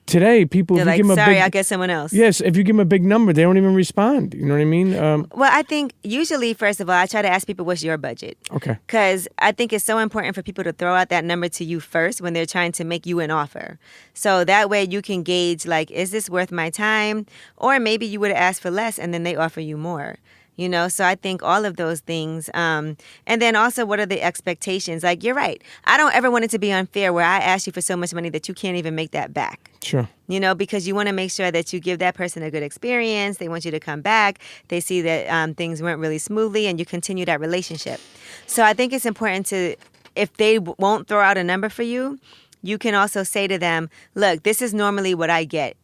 Today, people, They're if you like, give them a sorry, big, I'll get someone else. yes, if you give them a big number, they don't even respond. You know what I mean? Well, I think usually, first of all, I try to ask people, what's your budget? Okay. Because I think it's so important for people to throw out that number to you first when they're trying to make you an offer. So that way you can gauge, like, is this worth my time? Or maybe you would have asked for less and then they offer you more. You know, so I think all of those things. And then also, what are the expectations? Like, you're right. I don't ever want it to be unfair where I ask you for so much money that you can't even make that back. Sure. You know, because you want to make sure that you give that person a good experience. They want you to come back. They see that things went really smoothly and you continue that relationship. So I think it's important to, if they won't throw out a number for you, you can also say to them, look, this is normally what I get.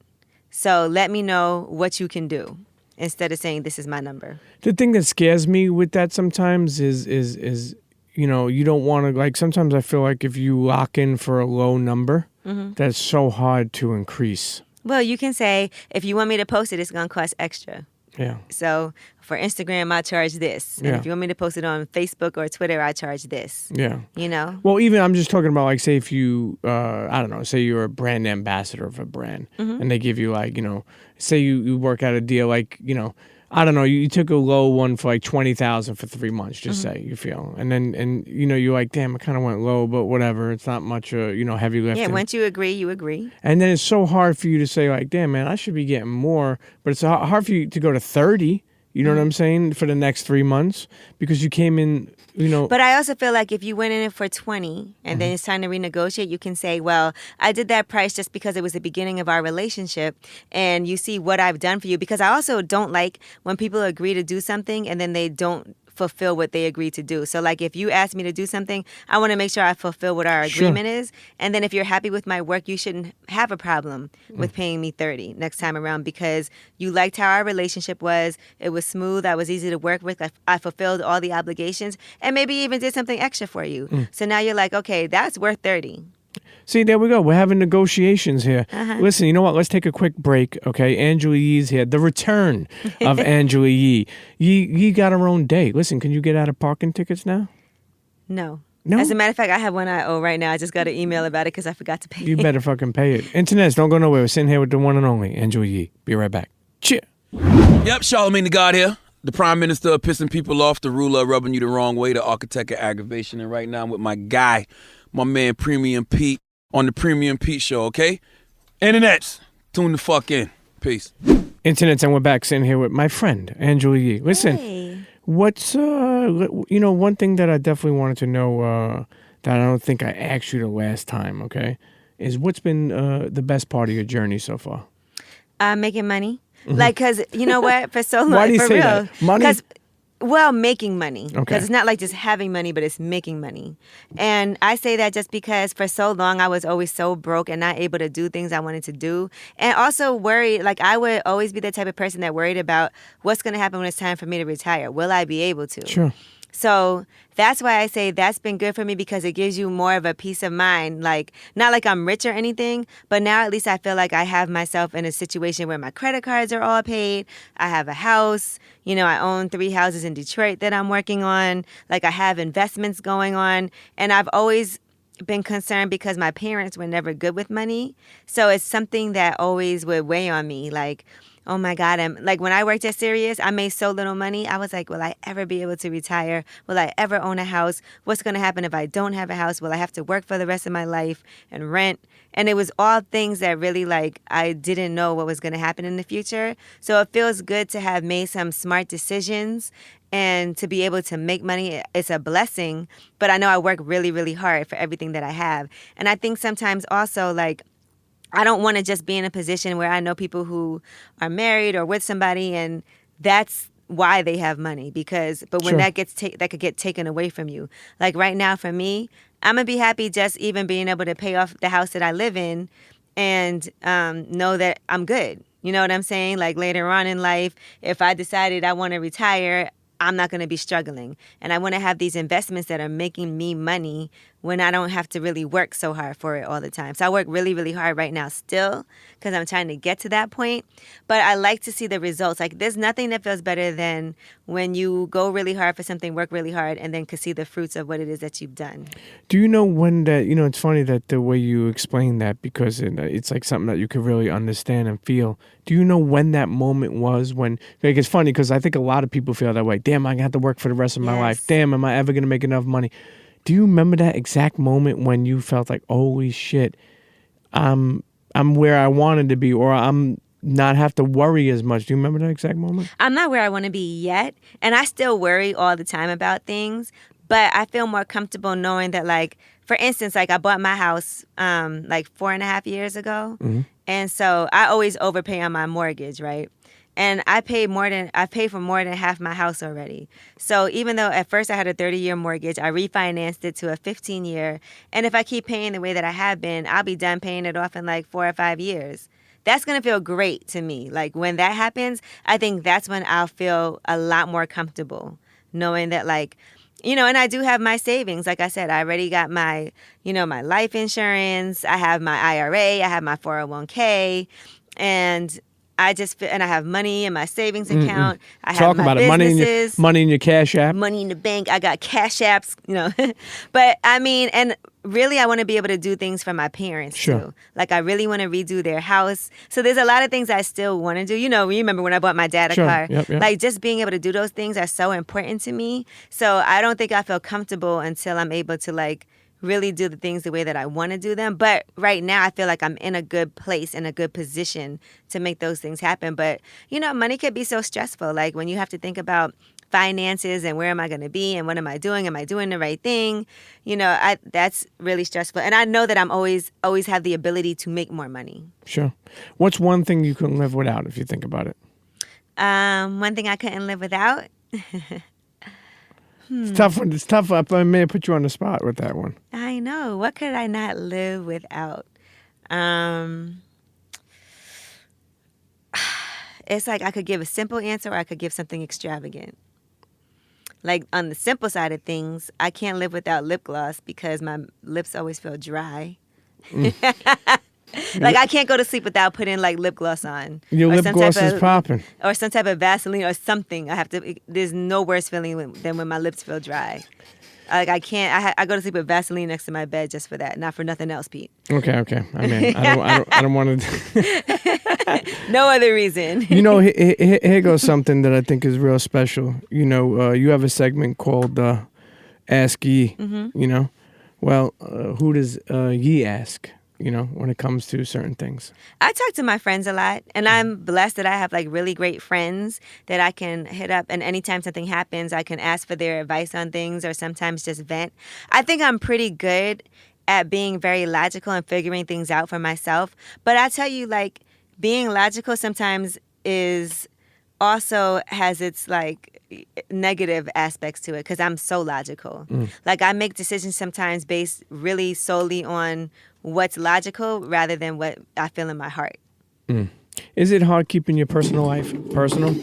So let me know what you can do, instead of saying this is my number. The thing that scares me with that sometimes is you know, you don't want to, like, sometimes I feel like if you lock in for a low number, that's so hard to increase. Well, you can say, if you want me to post it, it's going to cost extra. Yeah. So for Instagram, I charge this. And Yeah. if you want me to post it on Facebook or Twitter, I charge this. Yeah. You know? Well, even I'm just talking about, like, say if you, I don't know, say you're a brand ambassador of a brand and they give you, like, you know, say you work out a deal, like, you know, I don't know, you took a low one for like $20,000 for 3 months, just say you feel. And you know, you're like, damn, I kind of went low, but whatever. It's not much, you know, heavy lifting. Yeah, once you agree, you agree. And then it's so hard for you to say, like, damn, man, I should be getting more. But it's hard for you to go to 30, you know what I'm saying, for the next 3 months because you came in, you know. But I also feel like if you went in it for 20 and then it's time to renegotiate, you can say, well, I did that price just because it was the beginning of our relationship and you see what I've done for you. Because I also don't like when people agree to do something and then they don't fulfill what they agreed to do. So like if you ask me to do something, I want to make sure I fulfill what our agreement is. And then if you're happy with my work, you shouldn't have a problem with paying me 30 next time around because you liked how our relationship was. It was smooth. I was easy to work with. I fulfilled all the obligations and maybe even did something extra for you. So now you're like, okay, that's worth 30. See, there we go. We're having negotiations here. Listen, you know what? Let's take a quick break, okay? Angela Yee's here. The return of Angela Yee. Yee got her own day. Listen, can you get out of parking tickets now? No. No? As a matter of fact, I have one I owe right now. I just got an email about it because I forgot to pay You it. better fucking pay it. Internet, don't go nowhere. We're sitting here with the one and only Angela Yee. Be right back. Cheer. Yep, Charlamagne the God here. The Prime Minister of pissing people off, the ruler of rubbing you the wrong way, the architect of aggravation. And right now I'm with my guy, my man Premium Pete, on the Premium Pete Show, okay? Internets, tune the fuck in. Peace. Internet, and we're back sitting here with my friend, Angela Yee. Listen, Hey. what's, you know, one thing that I definitely wanted to know that I don't think I asked you the last time, okay, is what's been the best part of your journey so far? Making money. Like, because you know what? For so long, Why do you for say real. that? Money? Because Well, making money. Okay. Because it's not like just having money, but it's making money. And I say that just because for so long I was always so broke and not able to do things I wanted to do. And also worried, like I would always be the type of person that worried about what's going to happen when it's time for me to retire. Will I be able to? Sure. So that's why I say that's been good for me because it gives you more of a peace of mind. Like, not like I'm rich or anything, but now at least I feel like I have myself in a situation where my credit cards are all paid. I have a house. You know, I own 3 houses in Detroit that I'm working on. Like, I have investments going on. And I've always been concerned because my parents were never good with money. So it's something that always would weigh on me. Like, oh my God, like when I worked at Sirius, I made so little money. I was like, will I ever be able to retire? Will I ever own a house? What's going to happen if I don't have a house? Will I have to work for the rest of my life and rent? And it was all things that really like I didn't know what was going to happen in the future. So it feels good to have made some smart decisions and to be able to make money. It's a blessing, but I know I work really, really hard for everything that I have. And I think sometimes also like, I don't want to just be in a position where I know people who are married or with somebody and that's why they have money but when that gets that could get taken away from you. Like right now for me, I'm going to be happy just even being able to pay off the house that I live in and know that I'm good. You know what I'm saying? Like later on in life, if I decided I want to retire, I'm not going to be struggling. And I want to have these investments that are making me money when I don't have to really work so hard for it all the time. So I work really, really hard right now still because I'm trying to get to that point. But I like to see the results. Like there's nothing that feels better than when you go really hard for something, work really hard, and then could see the fruits of what it is that you've done. Do you know when that, you know, it's funny that the way you explain that because it's like something that you could really understand and feel. Do you know when that moment was when, like it's funny because I think a lot of people feel that way. Damn, I have to work for the rest of my life. Damn, am I ever going to make enough money? Do you remember that exact moment when you felt like, holy shit, I'm where I wanted to be or I'm not have to worry as much? Do you remember that exact moment? I'm not where I want to be yet. And I still worry all the time about things. But I feel more comfortable knowing that, like, for instance, like I bought my house like 4.5 years ago. Mm-hmm. And so I always overpay on my mortgage, right? And I paid for more than half my house already. So even though at first I had a 30-year mortgage, I refinanced it to a 15-year. And if I keep paying the way that I have been, I'll be done paying it off in like 4 or 5 years. That's going to feel great to me. Like when that happens, I think that's when I'll feel a lot more comfortable knowing that like, you know, and I do have my savings. Like I said, I already got my, you know, my life insurance. I have my IRA. I have my 401k. And I have money in my savings account. I have my businesses. Money in your Cash App. Money in the bank. I got Cash Apps, you know. But I mean, and really I want to be able to do things for my parents too. Like I really want to redo their house. So there's a lot of things I still want to do. You know, remember when I bought my dad a car? Yep. Like just being able to do those things are so important to me. So I don't think I feel comfortable until I'm able to like really do the things the way that I want to do them. But right now, I feel like I'm in a good place, in a good position to make those things happen. But, you know, money can be so stressful. Like when you have to think about finances and where am I going to be and what am I doing? Am I doing the right thing? You know, that's really stressful. And I know that I'm always have the ability to make more money. Sure. What's one thing you couldn't live without if you think about it? One thing I couldn't live without? It's tough. It's tough. I may have put you on the spot with that one. I know. What could I not live without? It's like I could give a simple answer or I could give something extravagant. Like on the simple side of things, I can't live without lip gloss because my lips always feel dry. Like I can't go to sleep without putting like lip gloss on. Your lip gloss is popping. Or some type of Vaseline or something. There's no worse feeling than when my lips feel dry. Like I can't. I go to sleep with Vaseline next to my bed just for that, not for nothing else, Pete. Okay. I mean, I don't want to. No other reason. You know, here goes something that I think is real special. You know, you have a segment called Ask Ye. Mm-hmm. You know, well, who does Ye ask? You know, when it comes to certain things. I talk to my friends a lot, and I'm blessed that I have like really great friends that I can hit up, and anytime something happens, I can ask for their advice on things or sometimes just vent. I think I'm pretty good at being very logical and figuring things out for myself, but I tell you, like, being logical sometimes is also has its like negative aspects to it because I'm so logical. Like I make decisions sometimes based really solely on what's logical rather than what I feel in my heart. Is it hard keeping your personal life personal?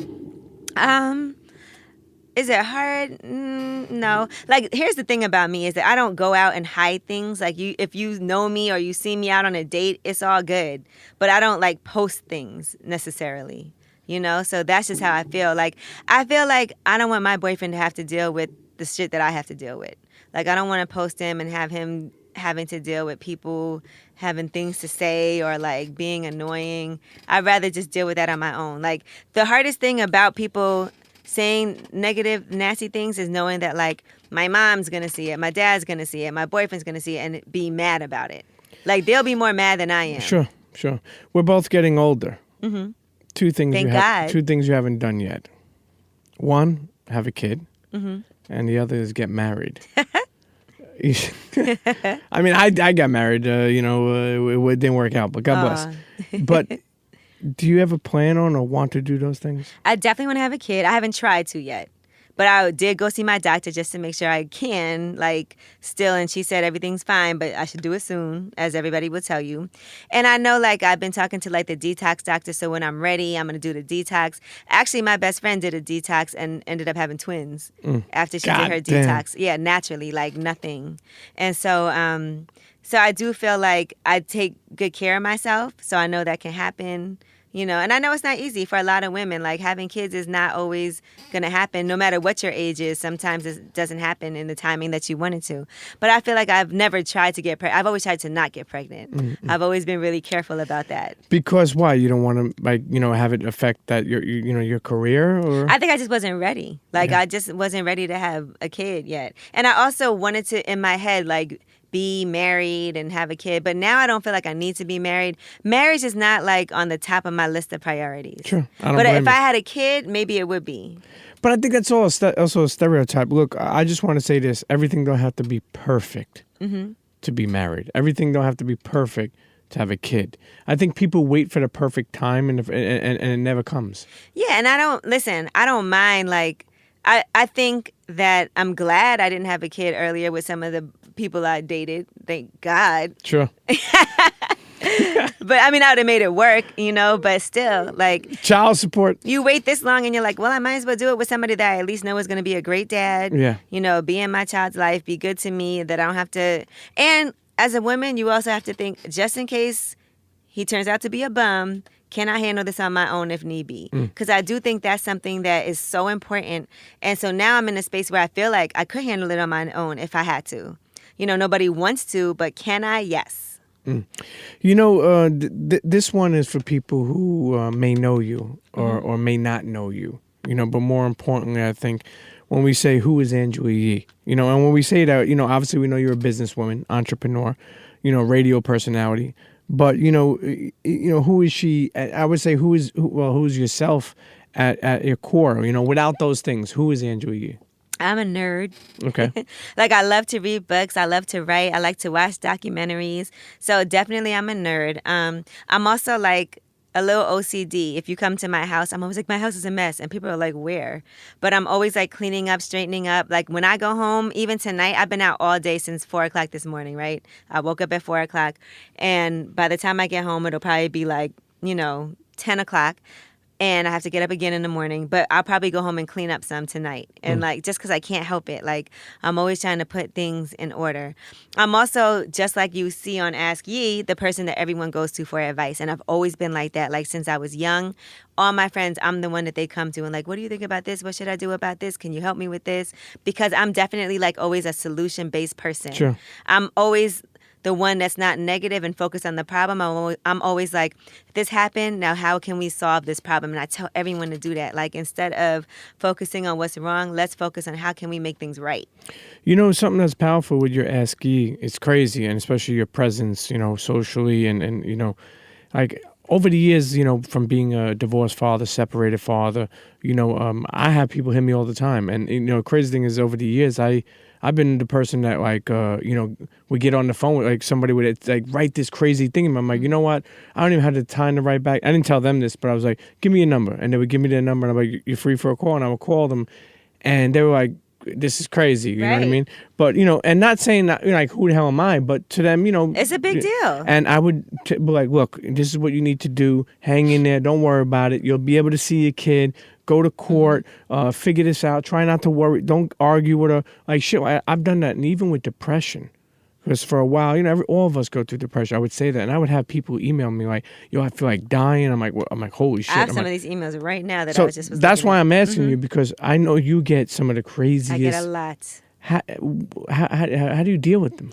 Is it hard? No. Like, here's the thing about me is that I don't go out and hide things. Like, if you know me or you see me out on a date, it's all good. But I don't, like, post things necessarily, you know? So that's just how I feel. Like, I feel like I don't want my boyfriend to have to deal with the shit that I have to deal with. Like, I don't want to post him and have him having to deal with people having things to say or, like, being annoying. I'd rather just deal with that on my own. Like, the hardest thing about people saying negative, nasty things is knowing that, like, my mom's going to see it, my dad's going to see it, my boyfriend's going to see it, and be mad about it. Like, they'll be more mad than I am. Sure. We're both getting older. Mm-hmm. Two things Thank God. Two things you haven't done yet. One, have a kid, Mm-hmm. and the other is get married. I mean, I got married, it didn't work out, but God bless. But do you ever plan on or want to do those things? I definitely want to have a kid. I haven't tried to yet. But I did go see my doctor just to make sure I can, like, still. And she said everything's fine, but I should do it soon, as everybody will tell you. And I know, like, I've been talking to, like, the detox doctor. So when I'm ready, I'm going to do the detax. Actually, my best friend did a detox and ended up having twins after she did her detox. Yeah, naturally, like nothing. And so, so I do feel like I take good care of myself. So I know that can happen. You know, and I know it's not easy for a lot of women. Like, having kids is not always going to happen, no matter what your age is. Sometimes it doesn't happen in the timing that you want it to. But I feel like I've never tried to get pregnant. I've always tried to not get pregnant. Mm-hmm. I've always been really careful about that. Because why? You don't want to, like, have it affect that your career? Or? I think I just wasn't ready. Like, I just wasn't ready to have a kid yet. And I also wanted to, in my head, like, be married and have a kid. But now I don't feel like I need to be married. Marriage is not, like, on the top of my list of priorities. Sure. But if I had a kid, maybe it would be. But I think that's also a stereotype. Look, I just want to say this. Everything don't have to be perfect to be married. Everything don't have to be perfect to have a kid. I think people wait for the perfect time and it never comes. Yeah, and I don't mind, like, I think that I'm glad I didn't have a kid earlier with some of the people I dated. Thank God. Sure. But I mean, I would have made it work, but still, like, child support. You wait this long and you're like, well, I might as well do it with somebody that I at least know is going to be a great dad. Yeah. Be in my child's life, be good to me, that I don't have to. And as a woman, you also have to think, just in case he turns out to be a bum, can I handle this on my own if need be? Because I do think that's something that is so important. And so now I'm in a space where I feel like I could handle it on my own if I had to. Nobody wants to, but can I? Yes. This one is for people who may know you or may not know you, but more importantly, I think when we say, who is Angela Yee? And when we say that, obviously we know you're a businesswoman, entrepreneur, radio personality. But who is she? I would say who's yourself at your core. Without those things, who is Angela Yee? I'm a nerd. Okay. Like, I love to read books. I love to write. I like to watch documentaries. So definitely, I'm a nerd. I'm also, like, a little OCD. If you come to my house, I'm always like, my house is a mess. And people are like, where? But I'm always, like, cleaning up, straightening up. Like, when I go home, even tonight, I've been out all day since 4 o'clock this morning, right? I woke up at 4 o'clock. And by the time I get home, it'll probably be, like, 10 o'clock. And I have to get up again in the morning. But I'll probably go home and clean up some tonight. And, like, just because I can't help it. Like, I'm always trying to put things in order. I'm also, just like you see on Ask Yee, the person that everyone goes to for advice. And I've always been like that. Like, since I was young, all my friends, I'm the one that they come to. And, like, what do you think about this? What should I do about this? Can you help me with this? Because I'm definitely, like, always a solution-based person. Sure. I'm always the one that's not negative and focused on the problem. I'm always like, this happened, now how can we solve this problem? And I tell everyone to do that. Like, instead of focusing on what's wrong, let's focus on how can we make things right. Something that's powerful with your Ask Yee, it's crazy, and especially your presence, socially and like, over the years, from being a divorced father, separated father, I have people hit me all the time. And, crazy thing is, over the years, I've been the person that like we get on the phone with like somebody would like write this crazy thing, and I'm like, you know what? I don't even have the time to write back. I didn't tell them this, but I was like, give me a number, and they would give me their number, and I'm like, you're free for a call, and I would call them, and they were like, this is crazy, you know what I mean? But and not saying that like who the hell am I, but to them, it's a big deal. And I would be like, look, this is what you need to do. Hang in there. Don't worry about it. You'll be able to see your kid. Go to court. Figure this out. Try not to worry. Don't argue with her. Like shit. I've done that, and even with depression. Because for a while, all of us go through depression. I would say that, and I would have people email me like, "Yo, I feel like dying." I'm like, "Holy shit!" I have some of these emails right now that so I was just. That's why I'm asking you, because I know you get some of the craziest. I get a lot. How do you deal with them?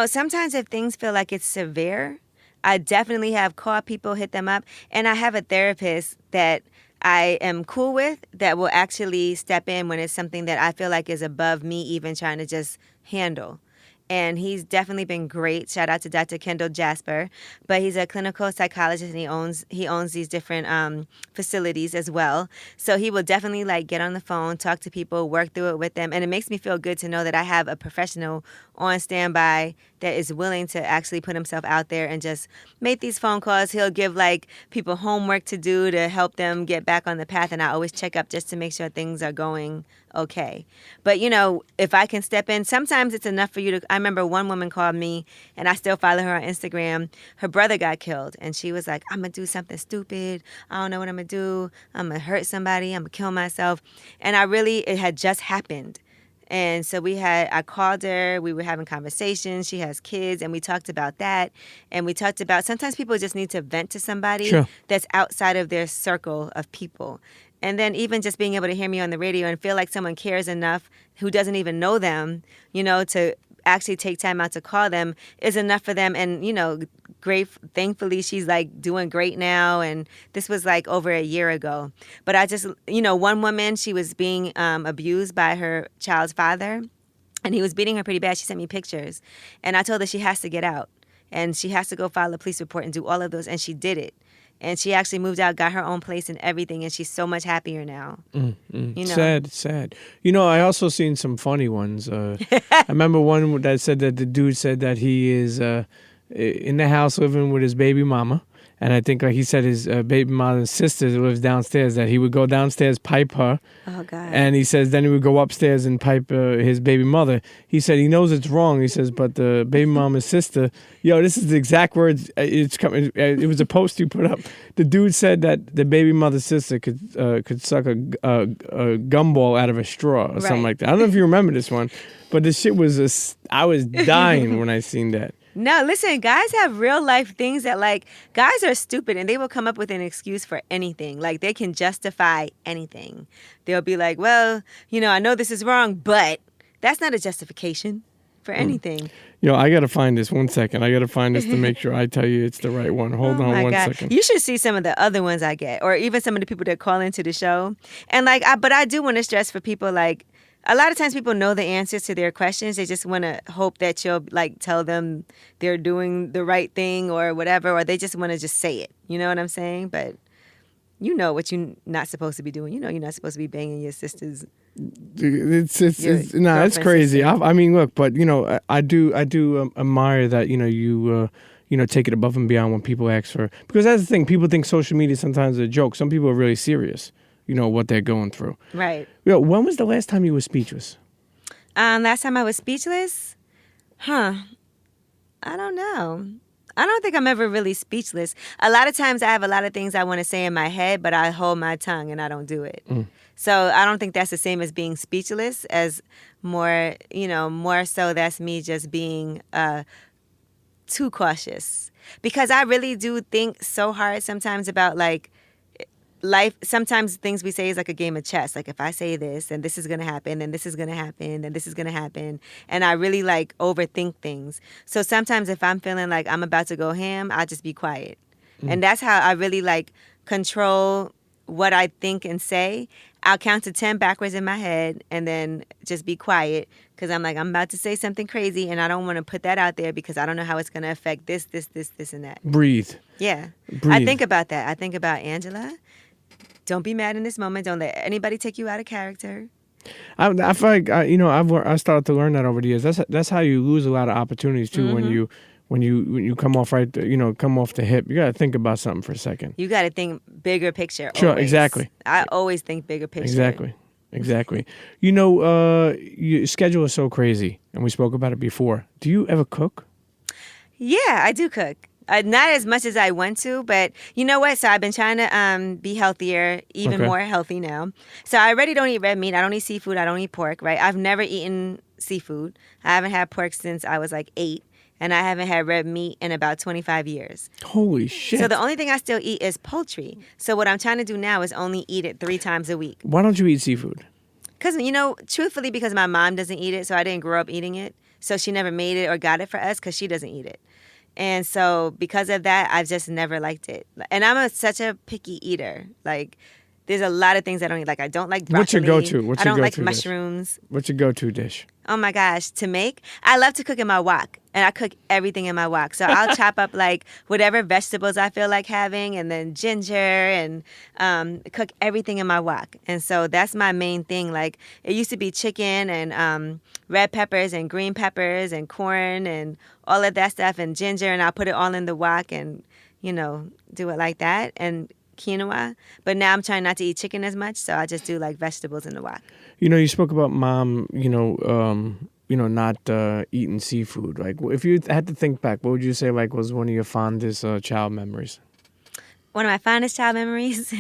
Sometimes if things feel like it's severe, I definitely have called people, hit them up, and I have a therapist that I am cool with that will actually step in when it's something that I feel like is above me even trying to just handle. And he's definitely been great. Shout out to Dr. Kendall Jasper. But he's a clinical psychologist, and he owns these different facilities as well. So he will definitely get on the phone, talk to people, work through it with them. And it makes me feel good to know that I have a professional on standby that is willing to actually put himself out there and just make these phone calls. He'll give people homework to do to help them get back on the path. And I always check up just to make sure things are going okay. But, if I can step in, sometimes it's enough for you to. I remember one woman called me, and I still follow her on Instagram. Her brother got killed, and she was like, I'm going to do something stupid. I don't know what I'm going to do. I'm going to hurt somebody. I'm going to kill myself. And it had just happened. And so I called her, we were having conversations, she has kids, and we talked about that. And we talked about sometimes people just need to vent to somebody that's outside of their circle of people. And then even just being able to hear me on the radio and feel like someone cares enough who doesn't even know them, to actually take time out to call them is enough for them. And, thankfully she's doing great now. And this was over a year ago. But I just, one woman, she was being abused by her child's father, and he was beating her pretty bad. She sent me pictures, and I told her she has to get out and she has to go file a police report and do all of those. And she did it. And she actually moved out, got her own place and everything, and she's so much happier now. Sad. I also seen some funny ones. I remember one that said that the dude said that he is in the house living with his baby mama. And I think he said his baby mama's sister lives downstairs, that he would go downstairs, pipe her. Oh, God. And he says then he would go upstairs and pipe his baby mother. He said he knows it's wrong. He says, but the baby mama's sister, this is the exact words. It's coming. It was a post you put up. The dude said that the baby mother's sister could suck a gumball out of a straw or something like that. I don't know if you remember this one, but this shit was I was dying when I seen that. No, listen, guys have real life things that guys are stupid and they will come up with an excuse for anything. They can justify anything. They'll be like, well, I know this is wrong, but that's not a justification for anything. I got to find this 1 second. I got to find this to make sure I tell you it's the right one. Hold on one second. You should see some of the other ones I get, or even some of the people that call into the show. And but I do want to stress for people a lot of times people know the answers to their questions. They just want to hope that you'll tell them they're doing the right thing or whatever, or they just want to just say it. You know what I'm saying? But you know what you're not supposed to be doing. You're not supposed to be banging your sister's. It's crazy. I mean, look, but I do admire that you take it above and beyond when people ask for, because that's the thing. People think social media sometimes is a joke. Some people are really serious. What they're going through. Right. When was the last time you were speechless? Last time I was speechless? I don't know. I don't think I'm ever really speechless. A lot of times I have a lot of things I want to say in my head, but I hold my tongue and I don't do it. So I don't think that's the same as being speechless, as more so that's me just being too cautious. Because I really do think so hard sometimes about life. Sometimes things we say is like a game of chess. If I say this, then this is going to happen, then this is going to happen, then this is going to happen. And I really overthink things. So sometimes if I'm feeling like I'm about to go ham, I'll just be quiet. And that's how I really control what I think and say. I'll count to 10 backwards in my head and then just be quiet, because I'm I'm about to say something crazy and I don't want to put that out there because I don't know how it's going to affect this, and that. Breathe. Yeah. Breathe. I think about that. I think about, Angela, don't be mad in this moment. Don't let anybody take you out of character. I feel like I started to learn that over the years. That's how you lose a lot of opportunities too. When you come off come off the hip, you got to think about something for a second. You got to think bigger picture. Sure, always. exactly. I always think bigger picture. Exactly. Your schedule is so crazy, and we spoke about it before. Do you ever cook? Yeah, I do cook. Not as much as I want to, but you know what? So I've been trying to be healthier, even more healthy now. So I already don't eat red meat. I don't eat seafood. I don't eat pork, right? I've never eaten seafood. I haven't had pork since I was like 8. And I haven't had red meat in about 25 years. Holy shit. So the only thing I still eat is poultry. So what I'm trying to do now is only eat it 3 times a week. Why don't you eat seafood? Because, truthfully, because my mom doesn't eat it, so I didn't grow up eating it. So she never made it or got it for us because she doesn't eat it. And so because of that, I've just never liked it. And I'm such a picky eater. Like, there's a lot of things I don't eat. Like, I don't like broccoli. What's your go-to? I don't like mushrooms. What's your go-to dish? Oh my gosh, to make? I love to cook in my wok, and I cook everything in my wok. So I'll chop up like whatever vegetables I feel like having, and then ginger, and cook everything in my wok. And so that's my main thing. Like, it used to be chicken and red peppers and green peppers and corn and all of that stuff and ginger, and I'll put it all in the wok and, do it like that. And quinoa, but now I'm trying not to eat chicken as much, so I just do like vegetables in the wok. You spoke about mom, not eating seafood. Like, if you had to think back, what would you say like was one of your fondest child memories? One of my fondest child memories?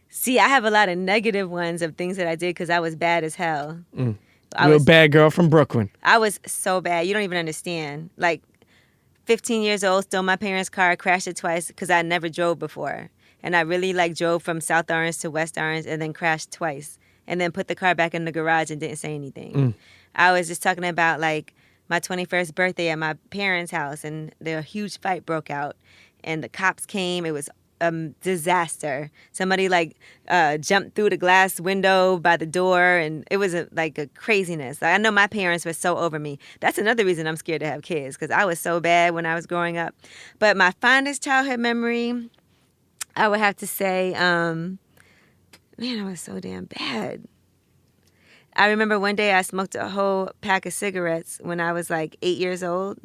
See, I have a lot of negative ones of things that I did because I was bad as hell. You're a bad girl from Brooklyn. I was so bad. You don't even understand. Like, 15 years old, stole my parents' car, crashed it twice because I never drove before. And I really drove from South Orange to West Orange and then crashed twice and then put the car back in the garage and didn't say anything. I was just talking about my 21st birthday at my parents' house, and a huge fight broke out and the cops came. It was a disaster. Somebody jumped through the glass window by the door, and it was a craziness. I know my parents were so over me. That's another reason I'm scared to have kids, because I was so bad when I was growing up. But my fondest childhood memory, I would have to say, I was so damn bad. I remember one day I smoked a whole pack of cigarettes when I was 8 years old.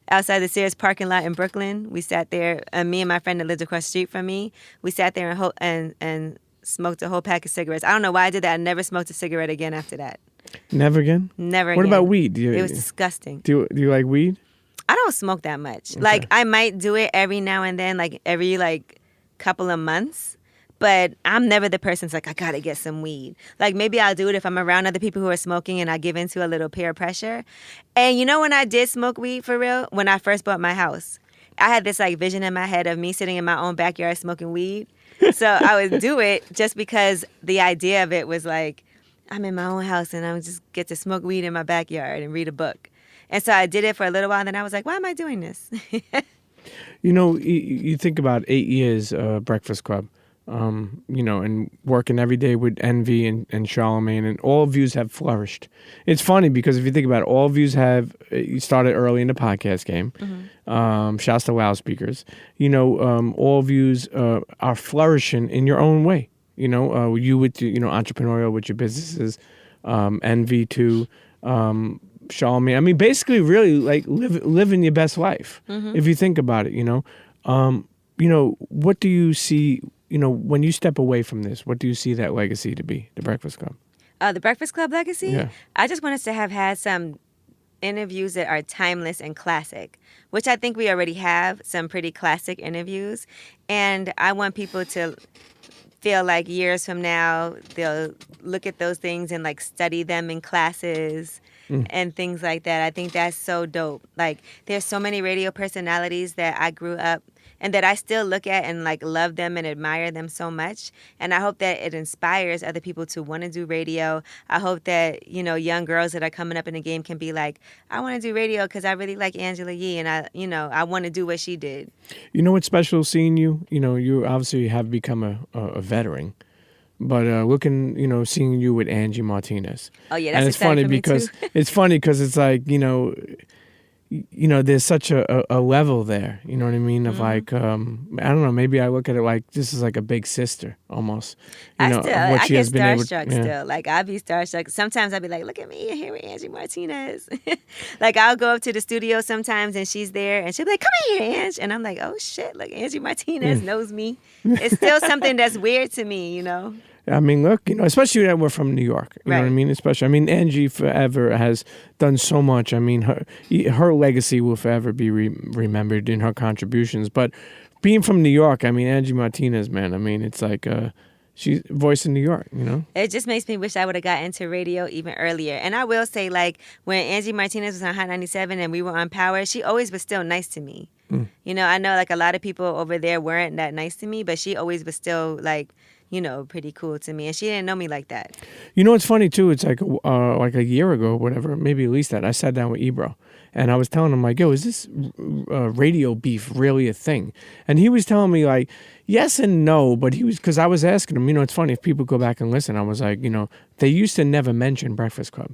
Outside the Sears parking lot in Brooklyn, we sat there, me and my friend that lived across the street from me, we sat there and smoked a whole pack of cigarettes. I don't know why I did that. I never smoked a cigarette again after that. Never again? Never again. What about weed? It was disgusting. Do you like weed? I don't smoke that much. Okay. I might do it every now and then, every couple of months. But I'm never the person that's I gotta get some weed. Maybe I'll do it if I'm around other people who are smoking and I give into a little peer pressure. And when I did smoke weed for real? When I first bought my house. I had this vision in my head of me sitting in my own backyard smoking weed. So I would do it just because the idea of it was I'm in my own house and I would just get to smoke weed in my backyard and read a book. And so I did it for a little while, and then I was like, why am I doing this? You think about 8 years Breakfast Club, and working every day with Envy and Charlamagne, and all views have flourished. It's funny because if you think about it, all views you started early in the podcast game. Shouts to loudspeakers. All views are flourishing in your own way. You with entrepreneurial with your businesses, Envy too. Charlamagne. I mean, basically, really living your best life. If you think about it, what do you see? When you step away from this, what do you see that legacy to be? The Breakfast Club. The Breakfast Club legacy. Yeah. I just want us to have had some interviews that are timeless and classic, which I think we already have some pretty classic interviews, and I want people to feel years from now they'll look at those things and study them in classes. And things like that. I think that's so dope. There's so many radio personalities that I grew up and that I still look at and love them and admire them so much. And I hope that it inspires other people to want to do radio. I hope that, young girls that are coming up in the game can be I want to do radio because I really like Angela Yee and I want to do what she did. You know what's special seeing you? You obviously have become a veteran. But seeing you with Angie Martinez. Oh yeah, that's and it's funny for me because too. it's funny because it's there's such a level there, you know what I mean? Of like, I don't know, maybe I look at it like this is like a big sister almost. I of still, what I she get has been able starstruck yeah. still. Like, I'll be starstruck. Sometimes I'll be like, look at me, here with Angie Martinez. Like, I'll go up to the studio sometimes and she's there and she'll be like, come here, Angie. And I'm like, oh shit, look, Angie Martinez knows me. It's still something that's weird to me, I mean, look, especially that we're from New York. You know what I Right. mean? Especially, I mean, Angie forever has done so much. I mean, her legacy will forever be remembered in her contributions. But being from New York, I mean, Angie Martinez, man, I mean, it's like she's voice in New York, It just makes me wish I would have got into radio even earlier. And I will say, like, when Angie Martinez was on Hot 97 and we were on Power, she always was still nice to me. I know, like, a lot of people over there weren't that nice to me, but she always was still, like, pretty cool to me. And she didn't know me like that. It's funny, too. It's like a year ago or whatever, maybe at least that. I sat down with Ebro. And I was telling him, like, yo, is this radio beef really a thing? And he was telling me, like, yes and no, but because I was asking him, it's funny, if people go back and listen, I was like, they used to never mention Breakfast Club.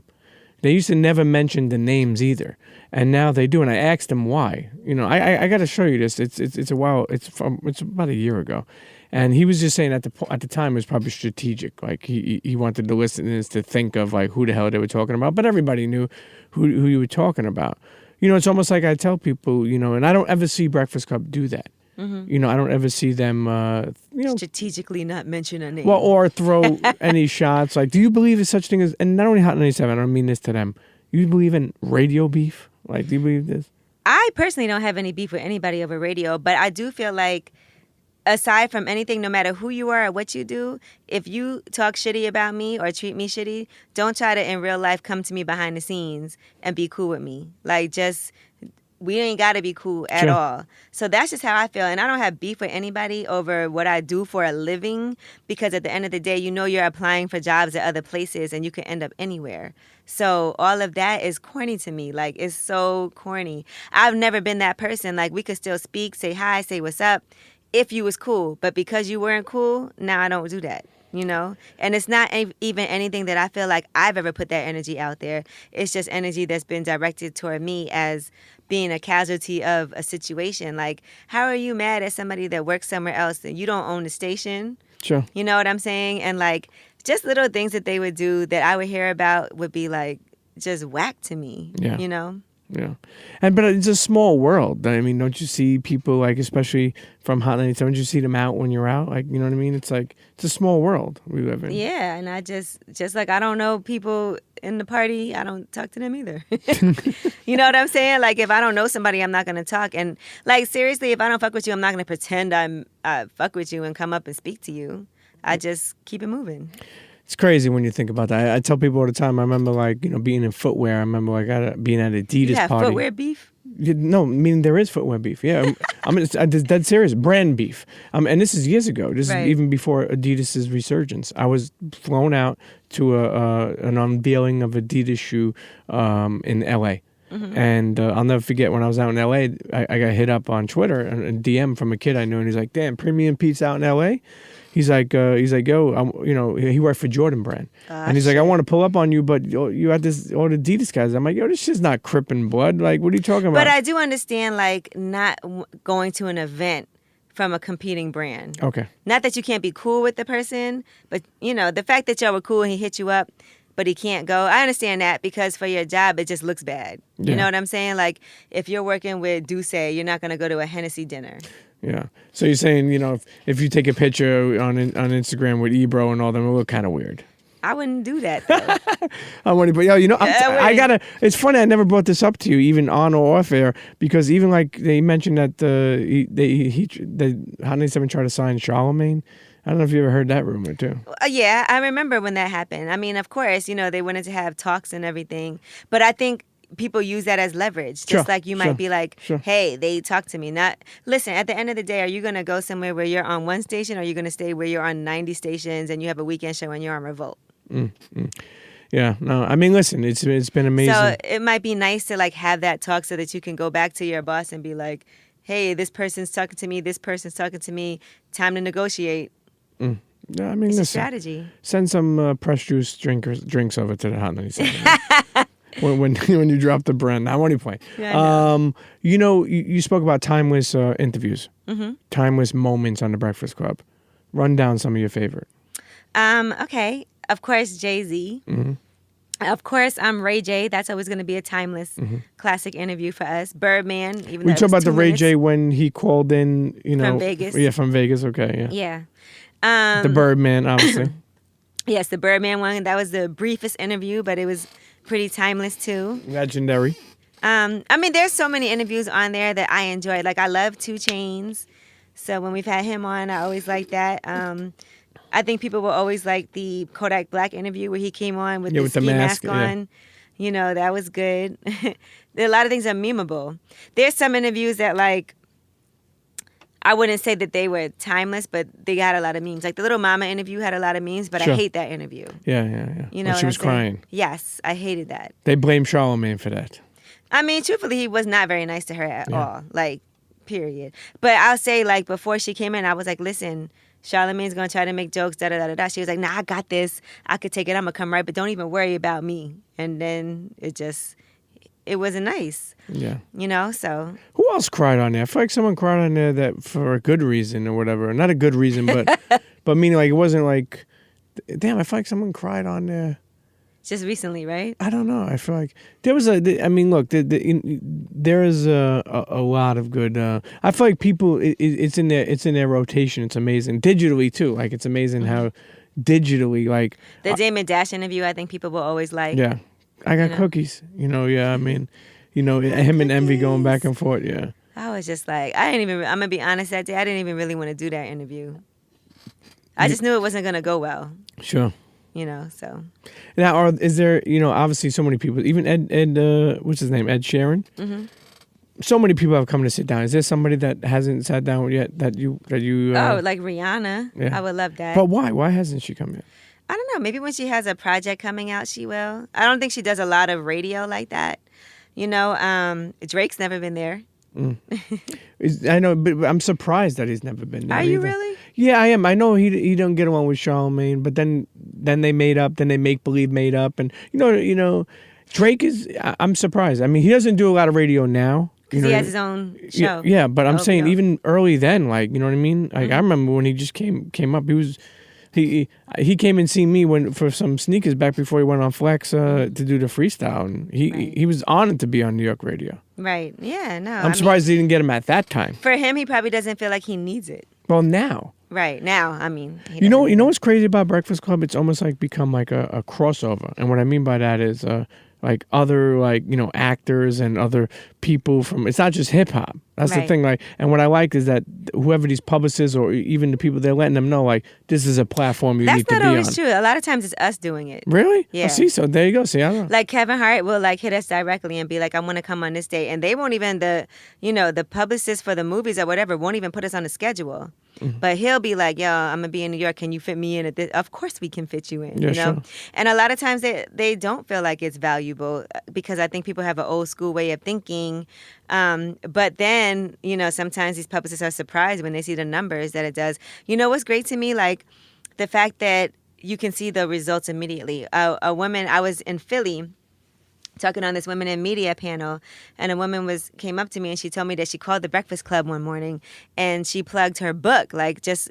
They used to never mention the names either. And now they do. And I asked him why. I got to show you this. It's a while. It's about a year ago. And he was just saying at the time it was probably strategic. Like he wanted the listeners to think of like who the hell they were talking about, but everybody knew who you were talking about. It's almost like I tell people, and I don't ever see Breakfast Club do that. Mm-hmm. I don't ever see them, strategically not mention a name. Well, or throw any shots. Like, do you believe in such thing as, and not only Hot 97, I don't mean this to them. You believe in radio beef? Like, do you believe this? I personally don't have any beef with anybody over radio, but I do feel like, aside from anything, no matter who you are or what you do, if you talk shitty about me or treat me shitty, don't try to in real life come to me behind the scenes and be cool with me. Like, we ain't got to be cool at all. So that's just how I feel. And I don't have beef with anybody over what I do for a living, because at the end of the day, you're applying for jobs at other places and you can end up anywhere. So all of that is corny to me. Like, it's so corny. I've never been that person. Like, we could still speak, say hi, say what's up, if you was cool. But because you weren't cool, now I don't do that. And it's not even anything that I feel like I've ever put that energy out there. It's just energy that's been directed toward me as being a casualty of a situation. Like, how are you mad at somebody that works somewhere else and you don't own the station? Sure. You know what I'm saying? And like, just little things that they would do that I would hear about would be like just whack to me. Yeah. Yeah. But it's a small world. I mean, don't you see people, like, especially from Hot 97, don't you see them out when you're out? Like, you know what I mean? It's like, it's a small world we live in. Yeah, and I just like, I don't know people in the party, I don't talk to them either. You know what I'm saying? Like, if I don't know somebody, I'm not going to talk. And like, seriously, if I don't fuck with you, I'm not going to pretend I fuck with you and come up and speak to you. I just keep it moving. It's crazy when you think about that. I tell people all the time. I remember, like, being in footwear. I remember, like, being at Adidas You have party. footwear beef? No, meaning there is footwear beef. Yeah, I'm dead serious. Brand beef. And this is years ago. This is even before Adidas's resurgence. I was flown out to an unveiling of Adidas shoe in L.A. Mm-hmm. And I'll never forget when I was out in L.A., I got hit up on Twitter, a DM from a kid I knew, and he's like, "Damn, Premium Pete's out in L.A." He's like, yo, he worked for Jordan Brand. And he's like, I want to pull up on you, but you had all the Adidas guys. I'm like, yo, this shit's not Crippin' Blood. Like, what are you talking about? But I do understand, like, not going to an event from a competing brand. Okay. Not that you can't be cool with the person, but, the fact that y'all were cool and he hit you up, but he can't go. I understand that, because for your job, it just looks bad. Yeah. You know what I'm saying? Like, if you're working with Duce, you're not going to go to a Hennessy dinner. Yeah. So you're saying, if you take a picture on Instagram with Ebro and all them, it look kind of weird. I wouldn't do that, though. I wouldn't, but I gotta. It's funny. I never brought this up to you, even on or off air, because even like they mentioned that the Hot 97 tried to sign Charlamagne. I don't know if you ever heard that rumor too. Yeah, I remember when that happened. I mean, of course, they wanted to have talks and everything, but I think people use that as leverage. Just like you might be like, hey, they talk to me. Listen, at the end of the day, are you going to go somewhere where you're on one station, or are you going to stay where you're on 90 stations and you have a weekend show and you're on Revolt? Yeah, no, I mean, listen, it's been amazing. So it might be nice to like have that talk so that you can go back to your boss and be like, hey, this person's talking to me, this person's talking to me, time to negotiate. Yeah, I mean, it's listen, a strategy. Send some press juice drinks over to the Hot 97. when you drop the brand. I'm only playing. Yeah, I know. You spoke about timeless interviews, timeless moments on the Breakfast Club. Run down some of your favorite. Okay. Of course, Jay-Z. Of course, Ray J. That's always going to be a timeless classic interview for us. Birdman. Even We though talk about the Ray J when he called in, From Vegas. Yeah, from Vegas. Okay, yeah. Yeah. The Birdman, obviously. Yes, the Birdman one. That was the briefest interview, but it was pretty timeless too. Legendary. There's so many interviews on there that I enjoyed. Like, I love 2 Chainz. So when we've had him on, I always like that. I think people will always like the Kodak Black interview where he came on with the ski mask on. Yeah. That was good. A lot of things are memeable. There's some interviews that, like, I wouldn't say that they were timeless, but they got a lot of memes. Like the Little Mama interview had a lot of memes, but Sure. I hate that interview. Yeah. You know, When she was crying. Yes, I hated that. They blame Charlamagne for that. Truthfully, he was not very nice to her at all. Like, period. But I'll say, like, before she came in, I was like, listen, Charlamagne's going to try to make jokes, da-da-da-da-da. She was like, nah, I got this. I could take it. I'm going to come right, but don't even worry about me. And then it wasn't nice. Yeah. So. Who else cried on there? I feel like someone cried on there that for a good reason or whatever. Not a good reason, but meaning like it wasn't like, damn, I feel like someone cried on there. Just recently, right? I don't know. I feel like there was there is a lot of good. I feel like people. It's in their rotation. It's amazing digitally too. Like it's amazing how digitally like the Damon Dash interview. I think people will always like. Yeah, I got cookies. Yeah. I mean, him and Envy going back and forth. Yeah. I was just like, I'm gonna be honest. That day, I didn't even really want to do that interview. I just knew it wasn't gonna go well. Sure. So. Now, is there, obviously so many people, even Ed, what's his name? Ed Sheeran? Mm-hmm. So many people have come to sit down. Is there somebody that hasn't sat down yet that you like Rihanna. Yeah. I would love that. But why? Why hasn't she come yet? I don't know. Maybe when she has a project coming out, she will. I don't think she does a lot of radio like that. Drake's never been there. I know, but I'm surprised that he's never been there. Are you really? Yeah, I am. I know he don't get along with Charlamagne, but then they made up, then they make believe made up, and Drake is. I'm surprised. I mean, he doesn't do a lot of radio now. Because he has his own show. Yeah, but I'm saying even early then, like, you know what I mean? Like I remember when he just came up, he came and seen me for some sneakers back before he went on Flex to do the freestyle, and he was honored to be on New York radio. Right. Yeah. No. I'm surprised they didn't get him at that time. For him, he probably doesn't feel like he needs it. Well, now. Right now, I mean. You know what's crazy about Breakfast Club? It's almost like become like a crossover, and what I mean by that is like other actors and other people from. It's not just hip hop. That's the thing. Like, and what I like is that whoever these publicists or even the people, they're letting them know like this is a platform you need to be on. That's not always true. A lot of times it's us doing it. Really? Yeah. See, so there you go. See, I don't know. Like Kevin Hart will like hit us directly and be like, "I want to come on this date," and they won't even the publicist for the movies or whatever won't even put us on the schedule. But he'll be like, yo, I'm going to be in New York. Can you fit me in at this? Of course we can fit you in, Yeah, sure. And a lot of times they don't feel like it's valuable because I think people have an old school way of thinking. But then, sometimes these publicists are surprised when they see the numbers that it does. What's great to me? Like the fact that you can see the results immediately. A woman, I was in Philly talking on this Women in Media panel, and a woman came up to me and she told me that she called the Breakfast Club one morning and she plugged her book. Like just,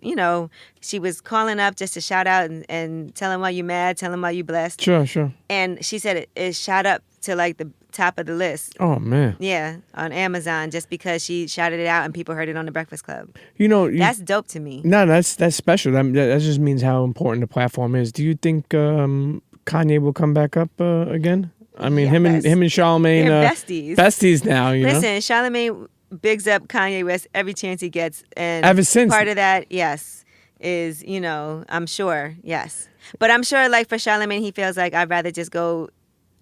she was calling up just to shout out and tell them why you mad, tell them why you blessed. Sure. And she said it shot up to like the top of the list. Oh, man. Yeah, on Amazon just because she shouted it out and people heard it on the Breakfast Club. That's dope to me. No, that's special. That just means how important the platform is. Do you think Kanye will come back up again? I mean, him and Charlamagne, they're besties. Besties now, Listen, Charlamagne bigs up Kanye West every chance he gets, and ever since part of that, yes, is I'm sure, yes, but I'm sure like for Charlamagne, he feels like I'd rather just go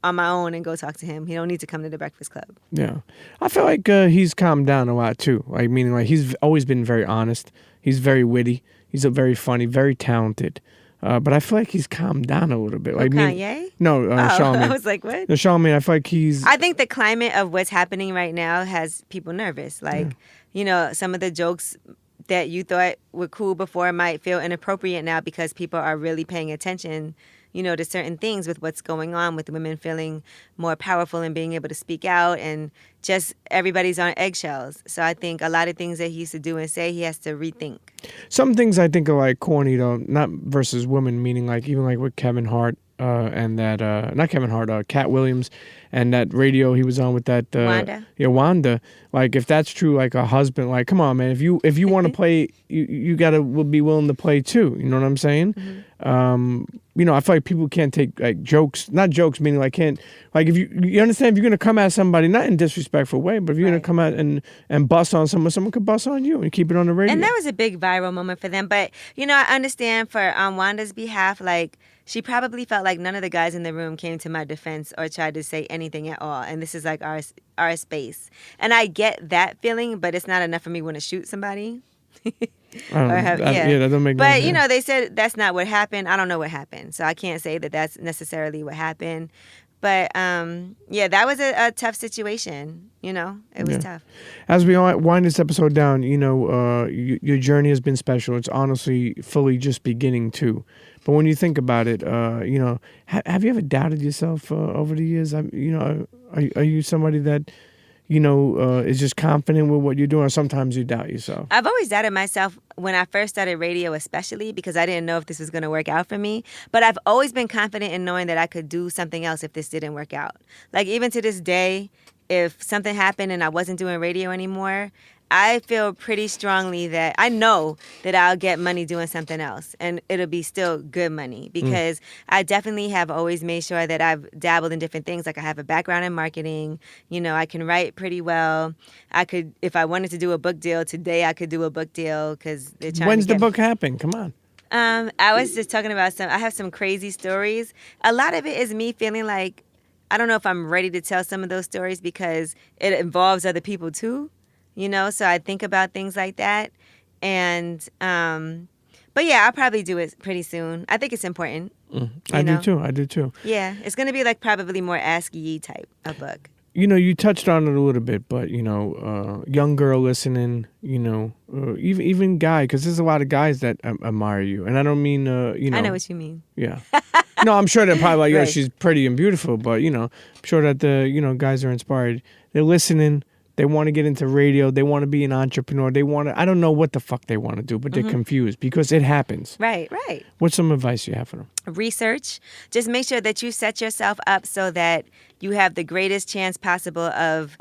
on my own and go talk to him. He don't need to come to the Breakfast Club. Yeah, I feel like he's calmed down a lot too. Like meaning like he's always been very honest. He's very witty. He's very funny, very talented. But I feel like he's calmed down a little bit. Like Kanye? No, Charlamagne. I was like, what? No, Charlamagne, I feel like I think the climate of what's happening right now has people nervous. Like, some of the jokes that you thought were cool before might feel inappropriate now because people are really paying attention, to certain things with what's going on with women feeling more powerful and being able to speak out, and just everybody's on eggshells. So I think a lot of things that he used to do and say, he has to rethink. Some things I think are like corny though, not versus women, meaning like even like with Kevin Hart and that not Kevin Hart, Cat Williams, and that radio he was on with that Wanda. Yeah, Wanda. Like if that's true, like a husband, like come on, man, if you want to play, you gotta be willing to play too. You know what I'm saying? I feel like people can't take like jokes, not jokes, meaning like can't, like if you understand, if you're gonna come at somebody, not in a disrespectful way, but if you're gonna come out and bust on someone could bust on you and keep it on the radio. And that was a big viral moment for them. But I understand for Wanda's behalf, like she probably felt like none of the guys in the room came to my defense or tried to say anything at all. And this is like our space. And I get that feeling, but it's not enough for me want to shoot somebody. That doesn't make no But, sense. they said that's not what happened. I don't know what happened. So I can't say that that's necessarily what happened. But, that was a tough situation. It was tough. As we wind this episode down, your journey has been special. It's honestly fully just beginning too. But when you think about it, have you ever doubted yourself over the years? Are you somebody that, is just confident with what you're doing, or sometimes you doubt yourself? I've always doubted myself when I first started radio, especially because I didn't know if this was going to work out for me. But I've always been confident in knowing that I could do something else if this didn't work out. Like even to this day, if something happened and I wasn't doing radio anymore, I feel pretty strongly that I know that I'll get money doing something else, and it'll be still good money because I definitely have always made sure that I've dabbled in different things. Like I have a background in marketing. I can write pretty well. I could, if I wanted to do a book deal today, I could do a book deal because they're trying When's to the book happen? Come on. I was just talking about I have some crazy stories. A lot of it is me feeling like I don't know if I'm ready to tell some of those stories because it involves other people too. So I think about things like that. And, but yeah, I'll probably do it pretty soon. I think it's important. I do too. Yeah. It's going to be like probably more Ask Ye type of book. You touched on it a little bit, but, young girl listening, even guy, because there's a lot of guys that admire you. And I don't mean, I know what you mean. Yeah. No, I'm sure they're probably like, Right. she's pretty and beautiful, but, I'm sure that the, guys are inspired. They're listening. They want to get into radio. They want to be an entrepreneur. I don't know what the fuck they want to do, but they're confused because it happens. Right. What's some advice you have for them? Research. Just make sure that you set yourself up so that you have the greatest chance possible of